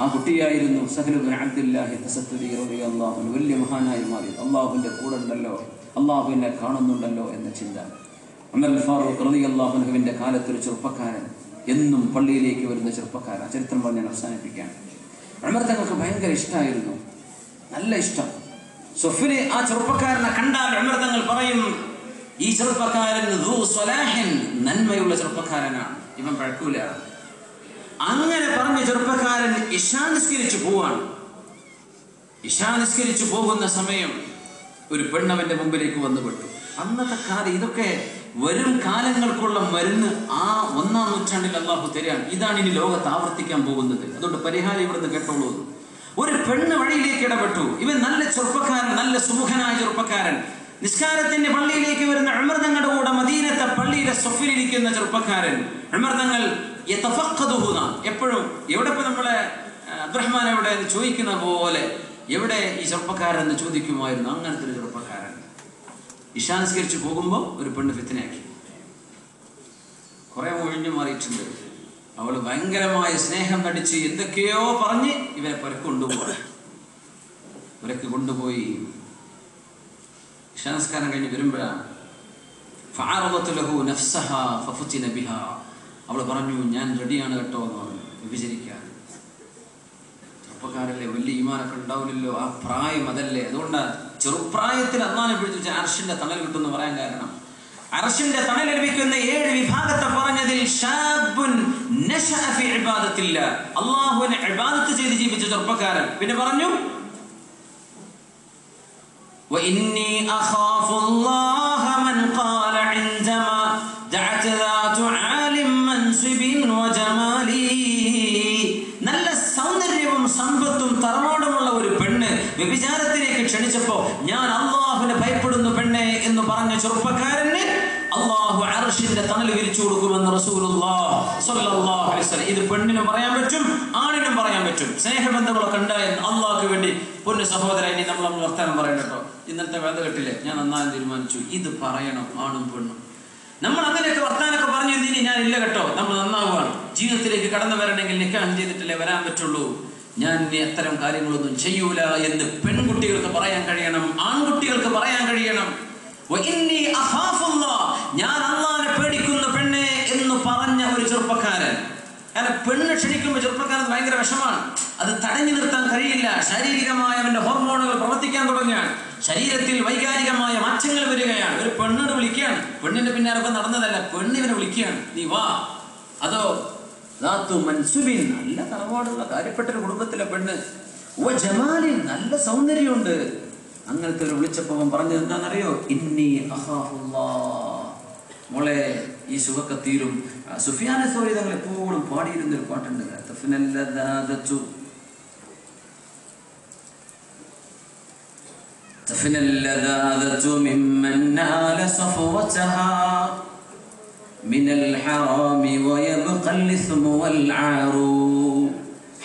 ആ കുട്ടിയായിരുന്നു സഹൽ ഇബ്നു അബ്ദുല്ലാഹി തസത്തുരി റളിയല്ലാഹു അൻഹു. വലിയ മഹാനായി മാറി. അള്ളാഹുവിന്റെ കൂടെ ഉണ്ടല്ലോ, അള്ളാഹു എന്നെ കാണുന്നുണ്ടല്ലോ എന്ന ചിന്ത. ഉമർ ഫാറൂഖ് റളിയല്ലാഹു അൻഹുവിന്റെ കാലത്തൊരു ചെറുപ്പക്കാരൻ, എന്നും പള്ളിയിലേക്ക് വരുന്ന ചെറുപ്പക്കാരൻ. ചരിത്രം പറഞ്ഞാൽ അവസാനിപ്പിക്കാൻ. ഉമർ തങ്ങൾക്ക് ഭയങ്കര ഇഷ്ടമായിരുന്നു, നല്ല ഇഷ്ടം. സൊഫിന് ആ ചെറുപ്പക്കാരനെ കണ്ടാൽ ഉമർ തങ്ങൾ പറയും, ഈ ചെറുപ്പക്കാരൻ നന്മയുള്ള ചെറുപ്പക്കാരനാണ്, ഇവൻ പഴക്കൂല. അങ്ങനെ പറഞ്ഞ ചെറുപ്പക്കാരൻ ഇശാ നിസ്കരിച്ചു പോവാണ്. ഇശാ നിസ്കരിച്ചു പോകുന്ന സമയം ഒരു പെണ്ണവന്റെ മുമ്പിലേക്ക് വന്നു പെട്ടു. അന്നത്തെ കാലം ഇതൊക്കെ വരും കാലങ്ങൾക്കുള്ള മരുന്ന് ആ 1-ാം നൂറ്റാണ്ടിൽ അള്ളാഹു തരാൻ. ഇതാണ് ഇനി ലോകത്ത് ആവർത്തിക്കാൻ പോകുന്നത്. അതുകൊണ്ട് പരിഹാരം ഇവിടുന്ന് കേട്ടോളൂ. ഒരു പെണ്ണ് വഴിയിലേക്ക് ഇടപെട്ടു. ഇവൻ നല്ല ചെറുപ്പക്കാരൻ, നല്ല സുമുഖനായ ചെറുപ്പക്കാരൻ. നിസ്കാരത്തിന്റെ പള്ളിയിലേക്ക് വരുന്ന ഉമർ തങ്ങളുടെ കൂടെ മദീനത്തെ പള്ളിയിലെ സൊഫിലിരിക്കുന്ന ചെറുപ്പക്കാരൻ. ഉമർ തങ്ങൾ എപ്പോഴും എവിടെ ഇപ്പൊ നമ്മളെ അബ്ദുറഹ്മാൻ എവിടെ ചോദിക്കുന്ന പോലെ എവിടെ ഈ ചെറുപ്പക്കാരൻ എന്ന് ചോദിക്കുമായിരുന്നു. അങ്ങനത്തെ ഒരു ചെറുപ്പക്കാരൻ ഇശാ നിസ്കരിച്ച് പോകുമ്പോൾ ഒരു പെണ്ണ് ഫിത്നയാക്കി. കുറെ ഒഴിഞ്ഞു മാറിയിട്ടുണ്ട്. അവള് ഭയങ്കരമായ സ്നേഹം നടിച്ച് എന്തൊക്കെയോ പറഞ്ഞ് ഇവരെ ഇവരൊക്കെ കൊണ്ടുപോയി ഇശാ നിസ്കാരം കഴിഞ്ഞ് വരുമ്പോഴാണ് അവൾ പറഞ്ഞു, ഞാൻ റെഡിയാണ് കേട്ടോ എന്ന് പറഞ്ഞു. വിഭജിക്കാൻ ചെറുപ്പക്കാരല്ലേ, വലിയ ഈമാനൊക്കെ ഉണ്ടാവില്ലല്ലോ, ആ പ്രായം അതല്ലേ. അതുകൊണ്ടാണ് ചെറുപ്രായത്തിൽ അള്ളാഹുവിനെ പിടിച്ചു അർശിന്റെ തണൽ കിട്ടുമെന്ന് പറയാൻ കാരണം. അർശിന്റെ തണൽ ലഭിക്കുന്ന 7 വിഭാഗത്തെ പറഞ്ഞതിൽ അള്ളാഹുവിനെ ഇബാദത്ത് ചെയ്ത് ജീവിച്ച ചെറുപ്പക്കാരൻ. പിന്നെ പറഞ്ഞു, നല്ല സൗന്ദര്യവും സമ്പത്തും തറവാടുമുള്ള ഒരു പെണ്ണ് വ്യഭിചാരത്തിലേക്ക് ക്ഷണിച്ചപ്പോ ഞാൻ അള്ളാഹുവിനെ ഭയപ്പെടുന്നു പെണ്ണെ എന്ന് പറഞ്ഞ ചെറുപ്പക്കാരന് അള്ളാഹു അർശിന്റെ തണൽ വിരിച്ചു കൊടുക്കുമെന്ന് റസൂലുള്ളാഹി സ്വല്ലല്ലാഹു അലൈഹി വസല്ലം. ഇത് പെണ്ണിനും പറയാൻ പറ്റും, ആണിനും പറയാൻ പറ്റും. സ്നേഹബന്ധങ്ങളൊക്കെ ഉണ്ടായാൽ അള്ളാഹുക്ക് വേണ്ടി പൊന്നു സഹോദരൻ, ഇനി നമ്മൾ വർത്തമാനം പറയണം കേട്ടോ. ഇന്നത്തെ വേദ കെട്ടില്ലേ, ഞാൻ നന്നായി തീരുമാനിച്ചു ഇത് പറയണം ആണും പെണ്ണും. നമ്മൾ അങ്ങനെയൊക്കെ വർത്താനൊക്കെ പറഞ്ഞു ഇനി ഞാൻ ഇല്ല കേട്ടോ, നമ്മൾ നന്നാവുകയാണ്. ജീവിതത്തിലേക്ക് കടന്നു വരണമെങ്കിൽ നിക്കാഹ് ചെയ്തിട്ടല്ലേ വരാൻ പറ്റുള്ളൂ, ഞാൻ ഇനി അത്തരം കാര്യങ്ങളൊന്നും ചെയ്യൂല എന്ന് പെൺകുട്ടികൾക്ക് പറയാൻ കഴിയണം, ആൺകുട്ടികൾക്ക് പറയാൻ കഴിയണം. ഞാൻ അല്ലാഹുവിനെ പേടിക്കുന്ന പെണ്ണെ എന്ന് പറഞ്ഞ ഒരു ചെറുപ്പക്കാരൻ. കാരണം പെണ്ണ് ക്ഷണിക്കുമ്പോൾ ചെറുപ്പക്കാരൻ ഭയങ്കര വിഷമാണ്, അത് തടഞ്ഞു നിർത്താൻ കഴിയില്ല. ശാരീരികമായ അവന്റെ ഹോർമോണുകൾ പ്രവർത്തിക്കാൻ തുടങ്ങുകയാണ്, ശരീരത്തിൽ വൈകാരികമായ മാറ്റങ്ങൾ വരികയാണ്. ഒരു പെണ്ണിനെ വിളിക്കുകയാണ്, പെണ്ണിന്റെ പിന്നാലൊക്കെ നടന്നതല്ല, പെണ്ണിനെ വിളിക്കുകയാണ്, നീ വാ. അതോ മൻസുബിൻ, നല്ല തറവാടുള്ള കാര്യപ്പെട്ട ഒരു കുടുംബത്തിലെ പെണ്ണ്, ജമാലിൻ, നല്ല സൗന്ദര്യമുണ്ട്. അങ്ങനത്തെ ഒരു വിളിച്ചപ്പോൾ പറഞ്ഞത് എന്താണെന്നറിയോ? ഇന്നി അഖാഫുല്ലാഹ്, മോളെ ഈ സുഖക്കെ തീരും. സുഫിയാൻ സൗരി തങ്ങൾ എപ്പോഴും പാടിയിരുന്നൊരു പാട്ടുണ്ട്,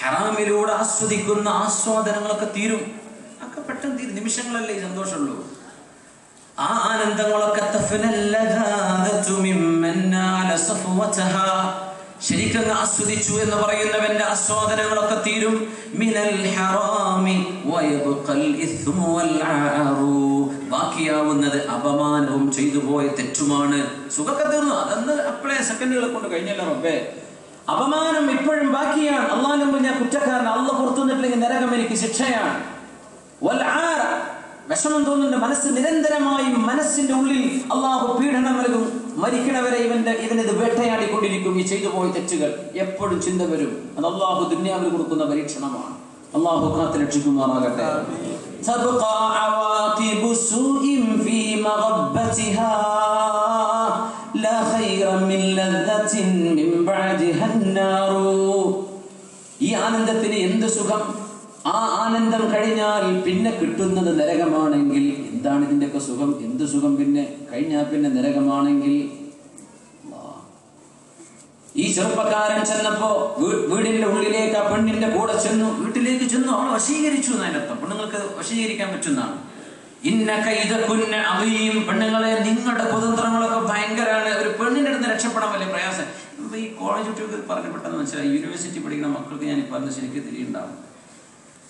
ഹറാമിലൂടെ ആസ്വദിക്കുന്ന ആസ്വാദനങ്ങളൊക്കെ തീരും, ഒക്കെ പെട്ടെന്ന് തീരും, നിമിഷങ്ങളല്ലേ ഈ സന്തോഷമുള്ളൂ. ആ ആനന്ദങ്ങളൊക്കെ ശരിക്കും ആസ്വദിച്ചു എന്ന് പറയുന്നവന്റെ ആസ്വാദനങ്ങളൊക്കെ തീരും. ബാക്കിയാവുന്നത് അപമാനവും ചെയ്തു പോയ തെറ്റുമാണ്. സുഖമൊക്കെ തീർന്നു, അതെന്ന് അപ്പോഴേ സെക്കൻഡുകളെ കൊണ്ട് കഴിഞ്ഞല്ലോ റബ്ബേ. അപമാനം ഇപ്പോഴും ബാക്കിയാണ്. അള്ളാഹുവിന്റെ മുന്നിൽ ഞാൻ കുറ്റക്കാരൻ, അള്ളാഹ് പുറത്തു നിന്നിട്ടില്ലെങ്കിൽ നരകം എനിക്ക് ശിക്ഷയാണ്. വിഷമം തോന്നുന്നുണ്ട് മനസ്സ്, നിരന്തരമായും മനസ്സിന്റെ ഉള്ളിൽ അള്ളാഹു പീഡനം നൽകും. മരിക്കണവരെ ഇവനിത് വേട്ടയാടിക്കൊണ്ടിരിക്കും. ഈ ചെയ്തു പോയ തെറ്റുകൾ എപ്പോഴും ചിന്ത വരും. അത് അള്ളാഹു ദുനിയാവിൽ കൊടുക്കുന്ന പരീക്ഷണമാണ്. അള്ളാഹു കാത്ത് രക്ഷിക്കുമാറാകട്ടെ. ഈ ആനന്ദത്തിന് എന്ത് സുഖം! ആ ആനന്ദം കഴിഞ്ഞാൽ പിന്നെ കിട്ടുന്നത് നരകമാണെങ്കിൽ എന്താണ് ഇതിൻ്റെയൊക്കെ സുഖം? എന്ത് സുഖം പിന്നെ കഴിഞ്ഞാൽ പിന്നെ നരകമാണെങ്കിൽ? ഈ ചെറുപ്പക്കാരൻ ചെന്നപ്പോ വീടിന്റെ ഉള്ളിലേക്ക് ആ പെണ്ണിന്റെ കൂടെ ചെന്നു, വീട്ടിലേക്ക് ചെന്നു, അവളെ വശീകരിച്ചു എന്നതിനർത്ഥം. പെണ്ണുങ്ങൾക്ക് വശീകരിക്കാൻ പറ്റുന്നതാണ്. ഇന്ന കൈദകുന്ന അളീം, പെണ്ണുങ്ങളെ നിങ്ങളുടെ കുതന്ത്രങ്ങളൊക്കെ ഭയങ്കരമാണ്. ഒരു പെണ്ണിന്റെ അടുത്ത് രക്ഷപ്പെടാൻ വലിയ പ്രയാസം. ഇപ്പൊ ഈ കോളേജ് കുട്ടികൾക്ക് പറഞ്ഞ പെട്ടെന്ന് മനസ്സിലായി, യൂണിവേഴ്സിറ്റി പഠിക്കുന്ന മക്കൾക്ക് ഞാൻ പറഞ്ഞ ശരിക്ക് തിരിയുണ്ടാവും.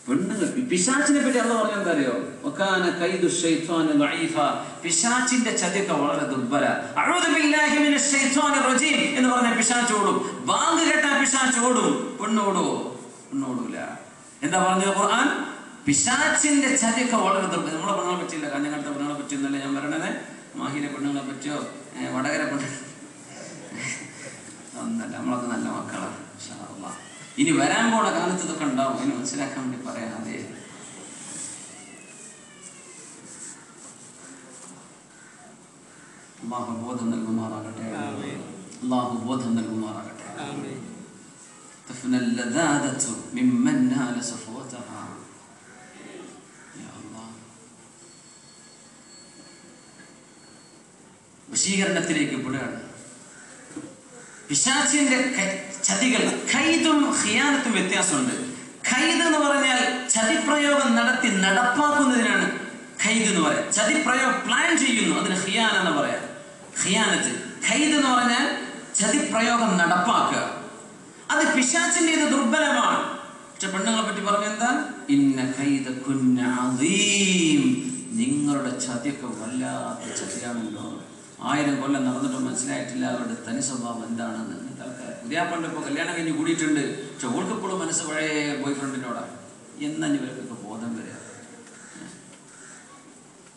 പെണ്ണുങ്ങൾ പിശാചിനെ പറ്റി അള്ളാഹു പറഞ്ഞ എന്താ അറിയോ? പിശാചിന്റെ ചതിയൊക്കെ വളരെ ദുർബല. എന്ന് പറഞ്ഞ പിശാചോടും, ബാങ്ക് കേട്ടാ പിശാചോടും, പെണ്ണോടുവോ? പെണ്ണോടൂല. എന്താ പറഞ്ഞത് ഖുർആൻ? പിശാചിന്റെ ചതിയൊക്കെ വളരെ ദുർബല. നമ്മളെ പെണ്ണുങ്ങളെ പറ്റിയില്ല, കാഞ്ഞങ്ങാടത്തെ പെണ്ണുങ്ങളെ പറ്റിയൊന്നല്ല ഞാൻ പറയണത്. മാഹിയിലെ പെണ്ണുങ്ങളെ പറ്റിയോ വടകര പെണ്ണു ഒന്നല്ല, നമ്മളൊക്കെ നല്ല മക്കളാണ്. ഇനി വരാൻ പോണ കാലത്ത് ഇതൊക്കെ ഉണ്ടാവും, അതിന് മനസ്സിലാക്കാൻ വേണ്ടി പറയാം. അതെ, അല്ലാഹു ബോധം നൽകുമാറാകട്ടെ, അല്ലാഹു ബോധം നൽകുമാറാകട്ടെ. വശീകരണത്തിലേക്ക് പെടുകയാണ്. പിശാചിന്റെ ചതികൾ, ഖൈദും ഖിയാനത്തും വ്യത്യാസമുണ്ട്. ഖൈദ് എന്ന് പറഞ്ഞാൽ ചതിപ്രയോഗം നടത്തി നടപ്പാക്കുന്നതിനാണ് ഖൈദ് എന്ന് പറയാം. ചതിപ്രയോഗം പ്ലാൻ ചെയ്യുന്നു, അതിന് ഖിയാന എന്ന് പറയാം. ഖിയാനത്ത്. ഖൈദ് എന്ന് പറഞ്ഞാൽ ചതിപ്രയോഗം നടപ്പാക്കുക. അത് പിശാചിന്റെ ദുർബലമാണ്. പക്ഷെ പെണ്ണുങ്ങളെ പറ്റി പറഞ്ഞ എന്താ? ഇന്ന ഖൈദകുന്ന അദീം, നിങ്ങളുടെ ചതിയൊക്കെ വല്ലാത്ത ചതിയാണല്ലോ. 1000 കൊല്ലം നടന്നിട്ട് മനസ്സിലായിട്ടില്ല അവരുടെ തനി സ്വഭാവം എന്താണെന്ന്. പുതിയാപ്പണ്ട് ഇപ്പോൾ കല്യാണം കഴിഞ്ഞ് കൂടിയിട്ടുണ്ട്, പക്ഷെ ഓൾക്കിപ്പോഴും മനസ്സ് പഴയ ബോയ് ഫ്രണ്ടിനോടാണ്. എന്നാ ഇവർക്കൊക്കെ ബോധം വരിക?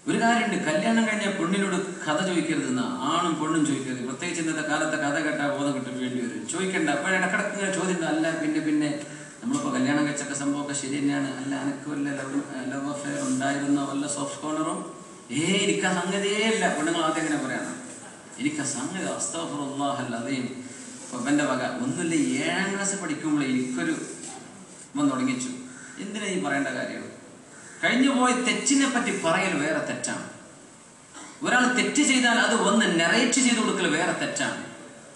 ഒരു കാര്യമുണ്ട്, കല്യാണം കഴിഞ്ഞാൽ പെണ്ണിനോട് കഥ ചോദിക്കരുതെന്ന, ആണും പെണ്ണും ചോദിക്കരുത്. പ്രത്യേകിച്ച് ഇന്നത്തെ കാലത്തെ കഥ കേട്ടാൽ ബോധം കിട്ടാൻ വേണ്ടി വരും. ചോദിക്കണ്ട. അപ്പോൾ ഇടക്കിടക്ക് ഇങ്ങനെ ചോദ്യം, അല്ല പിന്നെ നമ്മളിപ്പോൾ കല്യാണം കഴിച്ചൊക്കെ സംഭവമൊക്കെ ശരി തന്നെയാണ്, അല്ല എനിക്ക് വല്ല ലവ് അഫെയർ ഉണ്ടായിരുന്നോ, വല്ല സോഫ്റ്റ് കോർണറും? എനിക്ക് സംഗതിയേ ഇല്ല. പെണ്ണുങ്ങൾ ആദ്യം എങ്ങനെ പറയണം? എനിക്ക് സംഗതി അസ്തഗ്ഫിറുല്ലാഹൽ അദീം. അപ്പോൾ എൻ്റെ വക ഒന്നുമില്ല, 7ാം ക്ലാസ് പഠിക്കുമ്പോൾ എനിക്കൊരു തുടങ്ങിച്ചു. എന്തിനാ ഈ പറയേണ്ട കാര്യം? കഴിഞ്ഞു പോയ തെറ്റിനെ പറ്റി പറയൽ വേറെ തെറ്റാണ്. ഒരാൾ തെറ്റ് ചെയ്താൽ അത് ഒന്ന് നെറേറ്റ് ചെയ്ത് കൊടുക്കൽ വേറെ തെറ്റാണ്.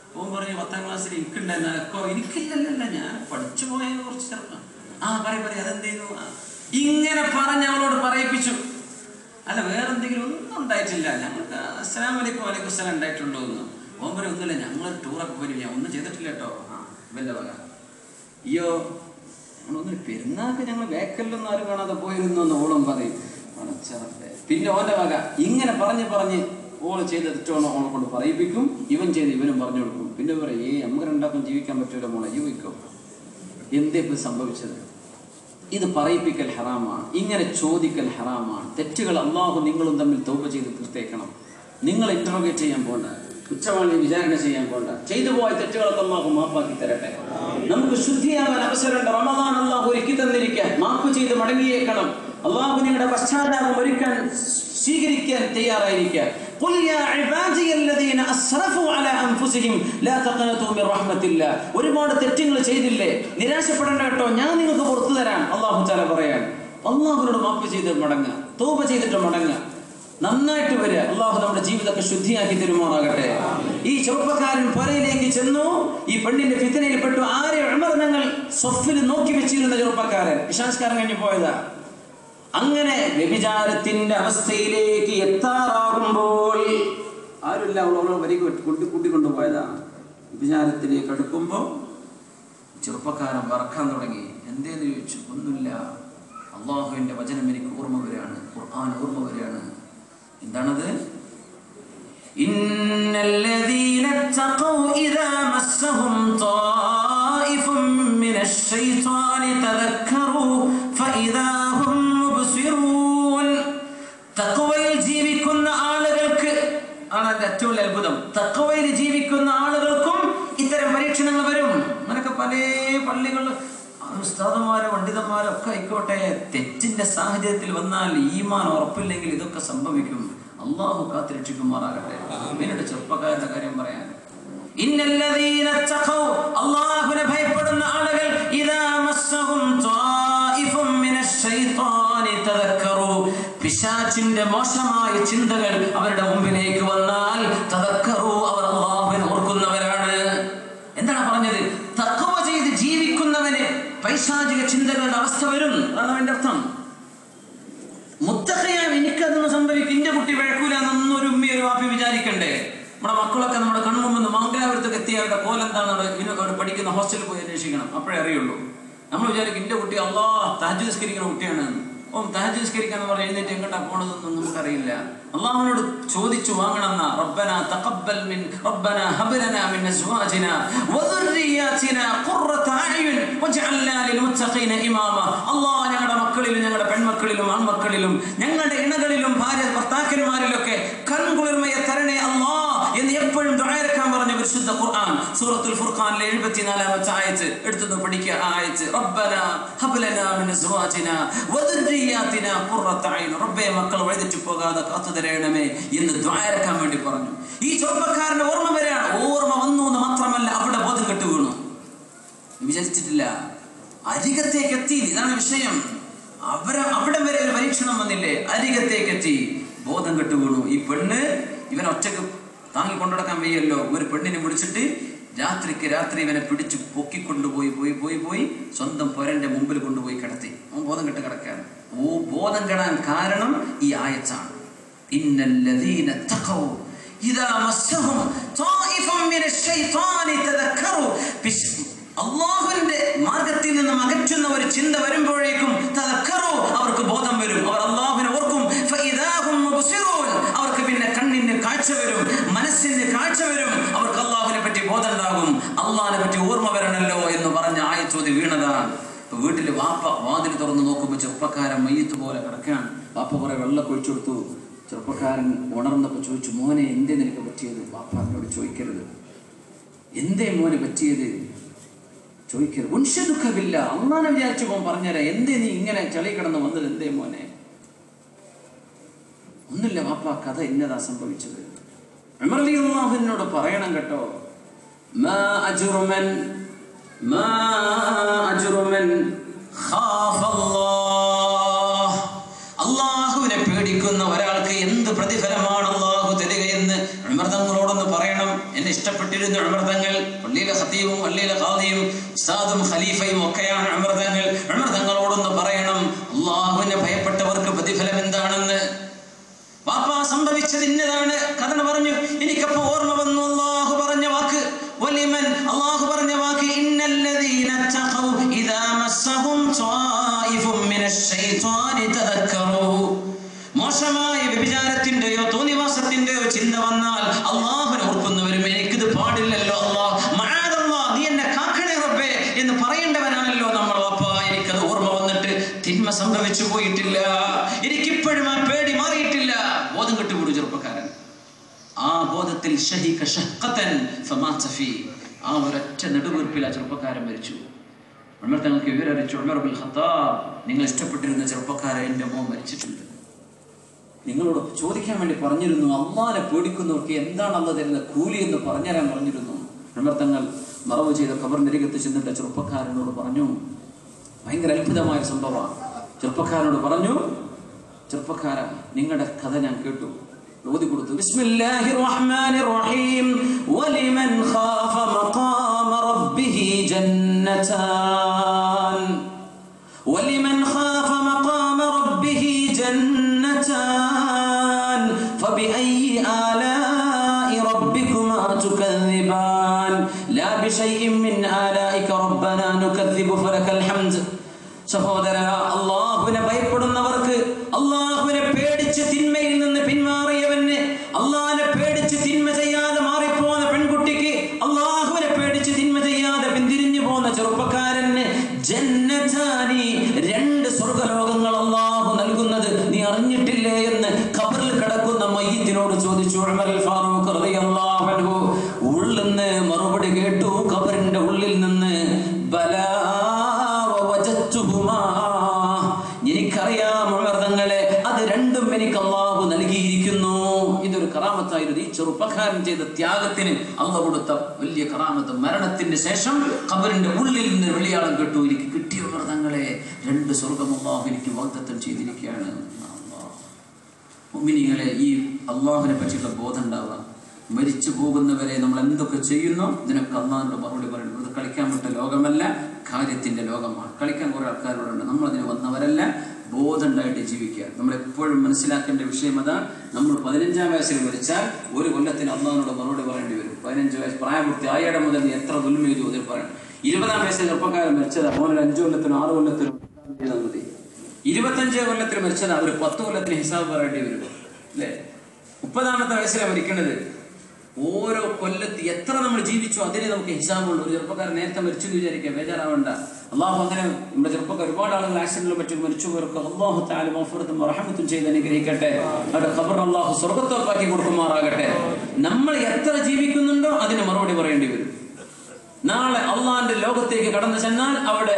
അപ്പോൾ പറഞ്ഞു 10ാം ക്ലാസ്സിൽ എനിക്കുണ്ടായിരുന്നോ? എനിക്കില്ലല്ല, ഞാൻ പഠിച്ചു പോയത് കുറച്ച് ചെറുപ്പം. പറയും അതെന്ത് ചെയ്തു? ഇങ്ങനെ പറഞ്ഞ് അവളോട് പറയിപ്പിച്ചു. അല്ല വേറെന്തെങ്കിലും ഒന്നും ഉണ്ടായിട്ടില്ല, ഞങ്ങൾക്ക് അസ്സലാമു അലൈക്കും വലൈക്കും അസ്സലാം ഉണ്ടായിട്ടുള്ളൂ എന്ന്. ഓൻ പറയും ഒന്നുമില്ല, ഞങ്ങൾ ടൂറൊക്കെ പോയി ഞാൻ ഒന്നും ചെയ്തിട്ടില്ല കേട്ടോ. ഇവന്റെ വക അയ്യോ ഞങ്ങളൊന്നും പെരുന്നാൾക്ക് ഞങ്ങൾ വേക്കല്ലൊന്നും ആരും കാണാതെ പോയിരുന്നു എന്ന് ഓളും പറയും. പിന്നെ ഓന്റെ വക ഇങ്ങനെ പറഞ്ഞ് ഓള് ചെയ്ത് തെറ്റോണോ ഓളെ കൊണ്ട് പറയിപ്പിക്കും, ഇവൻ ചെയ്ത് ഇവനും പറഞ്ഞു കൊടുക്കും. പിന്നെ പറയും നമുക്ക് രണ്ടാക്കും ജീവിക്കാൻ പറ്റൂല മോളെ, ജീവിക്കും. എന്തേ ഇപ്പം സംഭവിച്ചത്? ഇത് പറയിപ്പിക്കൽ ഹറാമാണ്, ഇങ്ങനെ ചോദിക്കൽ ഹറാമാണ്. തെറ്റുകൾ അള്ളാഹു നിങ്ങളും തമ്മിൽ തൗബ ചെയ്ത് തീർത്തേക്കണം. നിങ്ങൾ ഇന്ററോഗേറ്റ് ചെയ്യാൻ പോണ്ട, കുറ്റവാളി വിചാരണ ചെയ്യാൻ പോണ്ട. ചെയ്തു പോയ തെറ്റുകളൊക്കെ അള്ളാഹു മാപ്പാക്കി തരട്ടെ. നമുക്ക് ശുദ്ധിയാകാൻ അവസരമുണ്ട്. റമദാൻ അള്ളാഹു ഒരുക്കി തന്നിരിക്കാൻ മാപ്പ് ചെയ്ത് മടങ്ങിയേക്കണം. അള്ളാഹു നിങ്ങളുടെ പശ്ചാത്താപം ഒരുക്കാൻ സ്വീകരിക്കാൻ തയ്യാറായിരിക്കുക. ഖുൽ യാ ഇബാദിയല്ലദീന അസ്റഫു അലാ അൻഫുസിഹിം ലാ തഖനതു മിർ റഹ്മത്തില്ലാ. ഒരുപാട് തെറ്റുകൾ ചെയ്തില്ലേ, നിരാശപ്പെടേണ്ട കേട്ടോ, ഞാൻ നിങ്ങൾക്ക് പുറത്തു തരാം. അള്ളാഹു തആല പറയാൻ അള്ളാഹുവിനോട് മാപ്പ് ചെയ്ത് മടങ്ങുക, തൗബ ചെയ്തിട്ട് മടങ്ങുക, നന്നായിട്ട് വരിക. അള്ളാഹു നമ്മുടെ ജീവിതത്തെ ശുദ്ധിയാക്കി തരുമാറാകട്ടെ. ഈ ചെറുപ്പക്കാരൻ പുരയിലേക്ക് ചെന്നു, ഈ പെണ്ണിന്റെ ഫിത്നയിൽപ്പെട്ടു. ആരെ ഉമർ ഞങ്ങൾ സ്വഫിൽ നോക്കി വെച്ചിരുന്ന ചെറുപ്പക്കാരൻ ഇശാസ്കാരം കഴിഞ്ഞ് പോയതാ. അങ്ങനെ വ്യഭിചാരത്തിന്റെ അവസ്ഥയിലേക്ക് എത്താറാകുമ്പോൾ ആരുമില്ല, അവളോട് വരിക കൂട്ടിക്കൊണ്ടുപോയതാണ്. വ്യഭിചാരത്തിലേക്ക് അടുക്കുമ്പോൾ ചെറുപ്പക്കാരൻ വറക്കാൻ തുടങ്ങി. എന്തേന്ന് ചോദിച്ചു. ഒന്നുമില്ല, അള്ളാഹുവിന്റെ വചനം എനിക്ക് ഓർമ്മ വരികയാണ്, ഖുർആൻ ഓർമ്മ വരികയാണ്. എന്താണത്? ഇന്നല്ലദീന തഖൗ ഇദാ മസ്സഹും ത്വായിഫും മിനശ് ശൈത്വാനി തദക്കറു ഫഇദാ ഹും മുബ്സിറൂൻ. തഖ്വയിൽ ജീവിക്കുന്ന ആളുകൾക്ക് ആണ് ഏറ്റവും അത്ഭുതം. തഖ്വയിൽ ജീവിക്കുന്ന ആളുകൾക്കും ഇത്തരം പരീക്ഷണങ്ങൾ വരും. അങ്ങനൊക്കെ പല പള്ളികളിൽ ഉസ്താദുമാരോ പണ്ഡിതന്മാരോ ഒക്കെ ആയിക്കോട്ടെ, തെറ്റിന്റെ സാഹചര്യത്തിൽ വന്നാൽ ഈമാൻ ഉറപ്പില്ലെങ്കിൽ ഇതൊക്കെ സംഭവിക്കും. അള്ളാഹു കാത്തുരക്ഷിക്കുമാറാകട്ടെ. പിന്നീട് ചെറുപ്പക്കാരുടെ കാര്യം പറയാൻ, ഇന്നല്ലദീന തഖൗ, അല്ലാഹുവിനെ ഭയപ്പെടുന്ന ആളുകൾ, ഇദാ മസ്സഹും ത്വായിഫും മിനശ് ശൈത്വാനി തദക്കറു, പിശാചിന്റെ മോശമായ ചിന്തകൾ അവരുടെ മുമ്പിലേക്ക് വന്നാൽ തദക്കറു, അവർ അല്ലാഹുവിനെ ഓർക്കുന്നവരാണ്. എന്താണ് പറഞ്ഞത്? തഖ്വ ചെയ്ത് ജീവിക്കുന്നവന് പൈശാചിക ചിന്തകളുടെ അവസ്ഥ വരും. അതാണ് അതിന്റെ അർത്ഥം. മുത്തഖിയാൻ എനിക്കതൊന്നും സംഭവിക്കും, എന്റെ കുട്ടി വഴക്കൂല എന്നൊരു ഉമ്മയും ഒരു വാപ്പി വിചാരിക്കണ്ടേ? നമ്മുടെ മക്കളൊക്കെ നമ്മുടെ കണ്ണുമുമ്പ് മംഗലാപുരത്തൊക്കെ എത്തിയ അവരുടെ കോലെന്താണെന്ന് അവിടെ പഠിക്കുന്ന ഹോസ്റ്റലിൽ പോയി അന്വേഷിക്കണം, അപ്പോഴേ അറിയുള്ളൂ. നമ്മൾ വിചാരിക്കും എന്റെ കുട്ടി തഹജ്ജുദ് നിസ്കരിക്കുന്ന കുട്ടിയാണ്, തഹജ്ജുദ് നിസ്കരിക്കാന്ന് പറഞ്ഞ് എഴുന്നേറ്റ് എങ്ങോട്ടാ പോണതെന്നൊന്നും നമുക്കറിയില്ല. അള്ളാഹുവിനോട് ചോദിച്ചു വാങ്ങണം. റബ്ബനാ തഖബ്ബൽ റബ്ബനാ ഹബ് ലനാ മിൻ അസ്വാജിനാ വദുർരിയാതിനാ ഖുർറത അഅ്യുൻ വജ്അൽനാ ലിൽമുത്തഖീന ഇമാമ. അല്ലാഹ് ഞങ്ങളുടെ മക്കളിലും ഞങ്ങളുടെ പെൺമക്കളിലും ആൺമക്കളിലും ഞങ്ങളുടെ ഇണകളിലും ഭാര്യ ഭർത്താക്കന്മാരിലൊക്കെ കൺകുളിർമയെ തരണേ അല്ലാഹ് എന്ന് എപ്പോഴും ദുആയിരക്കാൻ പറഞ്ഞ പരിശുദ്ധ ഖുർആൻ സൂറത്തുൽ ഫുർഖാനിലെ 74ാമത്തെ ആയത്ത് എടുത്തു പഠിക്കുക. ആ ആയത്ത് റബ്ബനാ ഹബ് ലനാ മിൻ അസ്വാജിനാ വദുർരിയാതിനാ ഖുർറത അഅ്യുൻ, റബ്ബേ മക്കൾ വഴിതെറ്റി പോകാതെ കാത്തു തരണമേ എന്ന് ദുആയിരക്കാൻ വേണ്ടി പറഞ്ഞു. ഈ ചെറുപ്പക്കാരന്റെ ഓർമ്മ വരെയാണ്. ഓർമ്മ വന്നു എന്ന് മാത്രമല്ല, അവിടെ ബോധം കെട്ടു വീണു. വിചാരിച്ചിട്ടില്ല, അരികത്തേക്ക് എത്തി. ഇതാണ് വിഷയം. അവിടെ വരെ ഒരു പരീക്ഷണം വന്നില്ലേ, അരികത്തേക്ക് എത്തി, ബോധം കെട്ടു വീണു. ഈ പെണ്ണ് ഇവൻ ഒറ്റക്ക് താങ്ങി കൊണ്ടുനടക്കാൻ വയ്യല്ലോ. ഒരു പെണ്ണിനെ വിളിച്ചിട്ട് രാത്രിക്ക് രാത്രി ഇവനെ പിടിച്ചു പൊക്കിക്കൊണ്ടുപോയി പോയി സ്വന്തം പൊരന്റെ മുമ്പിൽ കൊണ്ടുപോയി കിടത്തി. അവൻ ബോധം കെട്ട് കിടക്കാണ്. ബോധം കെടാൻ കാരണം ഈ ആയത്താണ്. ഇന്നല്ലദീന തഖൗ ഇദാ മസ്സഹും ത്വായിഫും മിനശ് ശൈത്വാനി തദക്കറു, അല്ലാഹുവിന്റെ മാർഗ്ഗത്തിൽ നിന്ന് അകറ്റുന്ന ഒരു ചിന്ത വരുമ്പോഴേക്കും തദക്കറു, അവർക്ക് ബോധം വരും, അവർ അല്ലാഹുവിനെ ഓർക്കും. ഫഇദാ ഹും മുബ്സിറൂൻ, അവർക്ക് പിന്നെ കണ്ണിന് കാഴ്ച വരും, മനസ്സിന് കാഴ്ച വരും, അവർക്ക് അല്ലാഹുവിനെ പറ്റി ബോധം ഉണ്ടാകും. അല്ലാഹുവിനെ പറ്റി ഓർമ്മ വരണല്ലോ എന്ന് പറഞ്ഞ ആയത്തോതി വീണതാണ്. വീട്ടില് വാപ്പ വാതിൽ തുറന്ന് നോക്കുമ്പോൾ ചെറുപ്പക്കാരൻ മയ്യത്ത് പോലെ കിടക്കുകയാണ്. വാപ്പ കുറെ വെള്ളം ഒഴിച്ചു കൊടുത്തു. ചെറുപ്പക്കാരൻ ഉണർന്നപ്പോൾ ചോദിച്ചു, മോനെ എന്തേ നിനക്ക് പറ്റിയത്? വാപ്പ എന്നോട് ചോദിക്കരുത്, എന്തേ മോനെ പറ്റിയത് ചോദിക്കരുത്. ഉൻഷദുഖബില്ല, അള്ളാനെ വിചാരിച്ചു പോകാൻ പറഞ്ഞുതരാം. എന്തേ നീ ഇങ്ങനെ ചളി കിടന്ന് വന്നത്? എന്തേ മോനെ? ഒന്നുമില്ല വാപ്പ, കഥ എന്നതാ സംഭവിച്ചത്. ഉമർ റളിയല്ലാഹു അൻഹുവിനോട് പറയണം കേട്ടോ. മാ അജ്റുമൻ ഖാഫല്ലാഹ്, അല്ലാഹുവിനെ പേടിക്കുന്ന ഒരാൾക്ക് എന്ത് പ്രതിഫലമാണ് അല്ലാഹു തരികയെന്ന് ഉമർ തങ്ങളോടൊന്ന് പറയണം. എന്നെ ഇഷ്ടപ്പെട്ടിരുന്നു ഉമർ തങ്ങൾ. പള്ളിയിലെ ഖതീബും പള്ളിയിലെ ഖാദിയും ഉസ്താദും ഖലീഫയും ഒക്കെയാണ് ഉമർ തങ്ങൾ. ഉമർ തങ്ങളോടൊന്ന് പറയണം, അല്ലാഹുവിനെ ഭയപ്പെട്ടവർക്ക് പ്രതിഫലം എന്താണെന്ന്. വാപ്പ സംഭവിച്ചത് ഇന്നതാണ്. കഥ പറഞ്ഞു. എനിക്കപ്പോ ഓർമ്മ വന്നു, അല്ലാഹു ശഹിക ശഖ്ഖതൻ ഫമാത ഫീ. ആ ഒരൊറ്റ നെടുവീർപ്പിൽ ആ ചെറുപ്പക്കാരൻ മരിച്ചു. ഉമർ തങ്ങൾക്ക് വിവരറിയിച്ചു, ഉമർ ഇബ്നുൽ ഖത്താബ്, നിങ്ങൾ ഇഷ്ടപ്പെട്ടിരുന്ന ചെറുപ്പക്കാരൻ എൻ്റെ മോൻ മരിച്ചിട്ടുണ്ട്. നിങ്ങളോട് ചോദിക്കാൻ വേണ്ടി പറഞ്ഞിരുന്നു, അള്ളാനെ പേടിക്കുന്നവർക്ക് എന്താണ് അള്ളാഹ് തരുന്ന കൂലി എന്ന് പറഞ്ഞുതരാൻ പറഞ്ഞിരുന്നു. ഉമർ തങ്ങൾ മറവ് ചെയ്ത ഖബറിന്റെ അരികത്ത് ചെന്നിട്ട് ചെറുപ്പക്കാരനോട് പറഞ്ഞു. ഭയങ്കര അത്ഭുതമായ സംഭവമാണ്. ചെറുപ്പക്കാരനോട് പറഞ്ഞു, ചെറുപ്പക്കാര, നിങ്ങളുടെ കഥ ഞാൻ കേട്ടു. ഓതി കൊടുത്തു. ബിസ്മില്ലാഹിർ റഹ്മാനിർ റഹീം. വലിമൻ ഖാഫ മഖാമ റബ്ബിഹി ജന്നതാൻ. വലിമൻ ഖാഫ മഖാമ റബ്ബിഹി ജന്നതാൻ. ഫബിഅയ്യി ആലാഇ റബ്ബികുമാ തുകദ്ദിബാൻ. ലാ ബിശൈഇൻ മിൻ ആലാഇക റബ്ബനാ നുകദ്ദിബു ഫലകൽ ഹംദ്. സഹോദര, അള്ളാഹുവിനെ ഭയപ്പെടുന്നവർക്ക്, അള്ളാഹുവിനെ പേടിച്ച് തിന്മയിൽ നിന്ന് പിന്മാറിയവന്, അള്ളാഹിനെ പേടിച്ച് തിന്മ ചെയ്യാതെ മാറിപ്പോന്ന പെൺകുട്ടിക്ക്, അള്ളാഹുവിനെ പേടിച്ച് തിന്മ ചെയ്യാതെ പിന്തിരിഞ്ഞു പോന്ന ചെറുപ്പക്കാരന് ജന്നതാനി, 2 സ്വർഗലോകങ്ങൾ അള്ളാഹു നൽകുന്നത് നീ അറിഞ്ഞിട്ടില്ലേ എന്ന് ഖബറിൽ കിടക്കുന്ന മയ്യിത്തിനോട് ചോദിച്ചു ഉമർ ഫാറൂഖ് റളിയല്ലാഹു അൻഹു. ഉള്ളിൽ നിന്ന് മറുപടി കേട്ടു, ഖബറിന്റെ ഉള്ളിൽ നിന്ന്, ബലാ വവജത്തുഹുമാ, എനിക്കറിയാം ഉമർ തങ്ങളെ, അത് രണ്ടും എനിക്ക് അള്ളാഹു നൽകിയിരിക്കുന്നു. ഇതൊരു കറാമത്തായിരുന്നു. ഈ ചെറുപ്പക്കാരൻ ചെയ്ത ത്യാഗത്തിന് അള്ളാഹു കൊടുത്ത വലിയ കറാമത്ത്. മരണത്തിന് ശേഷം ഖബറിന്റെ ഉള്ളിൽ നിന്ന് വെളിയാളം കേട്ടു, എനിക്ക് കിട്ടിയ ഉമർ തങ്ങളെ, 2 സ്വർഗം അള്ളാഹു എനിക്ക് വാഗ്ദത്തം ചെയ്തിരിക്കുകയാണ്. മുഅ്മിനീങ്ങളെ, ഈ അള്ളാഹുവിനെ പറ്റിയുള്ള ബോധം ഉണ്ടാവുക. മരിച്ചു പോകുന്നവരെ നമ്മൾ എന്തൊക്കെ ചെയ്യുന്നു ഇതിനൊക്കെ അള്ളാഹിനോട് മറുപടി പറയുന്നു. ഇത് കളിക്കാൻ വിട്ട ലോകമല്ല, കാര്യത്തിന്റെ ലോകമാണ്. കളിക്കാൻ കുറെ ആൾക്കാരോടുണ്ട്. നമ്മളതിന് വന്നവരല്ല. ബോധം ഉണ്ടായിട്ട് ജീവിക്കുക. നമ്മളെപ്പോഴും മനസ്സിലാക്കേണ്ട വിഷയം അതാണ്. നമ്മൾ 15-ാം വയസ്സിൽ മരിച്ചാൽ 1 കൊല്ലത്തിന് അള്ളാഹിനോട് മറുപടി പറയേണ്ടി വരും. 15 വയസ്സ് പ്രായപൂർത്തി ആയിട മുതൽ നീ എത്ര ദുൽമ ചെയ്തു അതിൽ പറയണം. 20-ാം വയസ്സിൽ ചെറുപ്പക്കാരൻ മരിച്ചത് മോനൊരു 5 കൊല്ലത്തിനും 6 കൊല്ലത്തിനും ചെയ്താൽ മതി. 25 കൊല്ലത്തിൽ മരിച്ചത് അവർ 10 കൊല്ലത്തിന് ഹിസാബ് പറയേണ്ടി വരും, അല്ലേ? 30-ാമത്തെ വയസ്സിലാണ് മരിക്കുന്നത്. ഓരോ കൊല്ലത്ത് എത്ര നമ്മൾ ജീവിച്ചോ അതിനെ നമുക്ക് ഹിസാബുള്ളൂ. ഒരു ചെറുപ്പക്കാരൻ നേരത്തെ മരിച്ചു എന്ന് വിചാരിക്കുക, ബേജാറാവണ്ട. അള്ളാഹു അങ്ങനെ നമ്മുടെ ചെറുപ്പക്കാർ ഒരുപാട് ആളുകൾ ആക്സിഡന്റിലും മറ്റും മരിച്ചുപോയവർക്ക് അള്ളാഹു തആല മഗ്ഫിറത്തും റഹ്മത്തും ചെയ്ത് അനുഗ്രഹിക്കട്ടെ. അവരുടെ ഖബർ അള്ളാഹു സ്വർഗ്ഗത്തോപ്പാക്കി കൊടുക്കുമാറാകട്ടെ. നമ്മൾ എത്ര ജീവിക്കുന്നുണ്ടോ അതിന് മറുപടി പറയേണ്ടി വരും. നാളെ അള്ളാഹിന്റെ ലോകത്തേക്ക് കടന്നു ചെന്നാൽ അവിടെ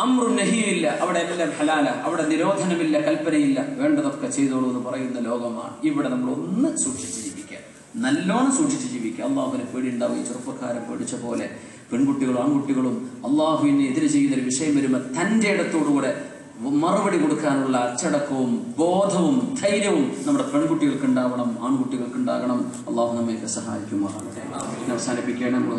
അമ്രുൻ നഹിയില്ല, അവിടെ എല്ലാം ഹലാല, അവിടെ നിരോധനമില്ല, കൽപ്പനയില്ല, വേണ്ടതൊക്കെ ചെയ്തോളൂ എന്ന് പറയുന്ന ലോകമാണ്. ഇവിടെ നമ്മൾ ഒന്ന് സൂക്ഷിച്ച് ജീവിക്കുക, നല്ലോണം സൂക്ഷിച്ച് ജീവിക്കുക. അള്ളാഹുവിനെ പേടി ഉണ്ടാവും. ഈ ചെറുപ്പക്കാരെ പേടിച്ച പോലെ പെൺകുട്ടികളും ആൺകുട്ടികളും അള്ളാഹുവിനെ എതിര് ചെയ്യുന്നൊരു വിഷയം വരുമ്പോൾ തൻ്റെ ഇടത്തോടുകൂടെ മറുപടി കൊടുക്കാനുള്ള അച്ചടക്കവും ബോധവും ധൈര്യവും നമ്മുടെ പെൺകുട്ടികൾക്ക് ഉണ്ടാവണം, ആൺകുട്ടികൾക്ക് ഉണ്ടാകണം. അള്ളാഹു നമ്മയൊക്കെ സഹായിക്കുമാറാകട്ടെ. അവസാനിപ്പിക്കുകയാണ് നമ്മൾ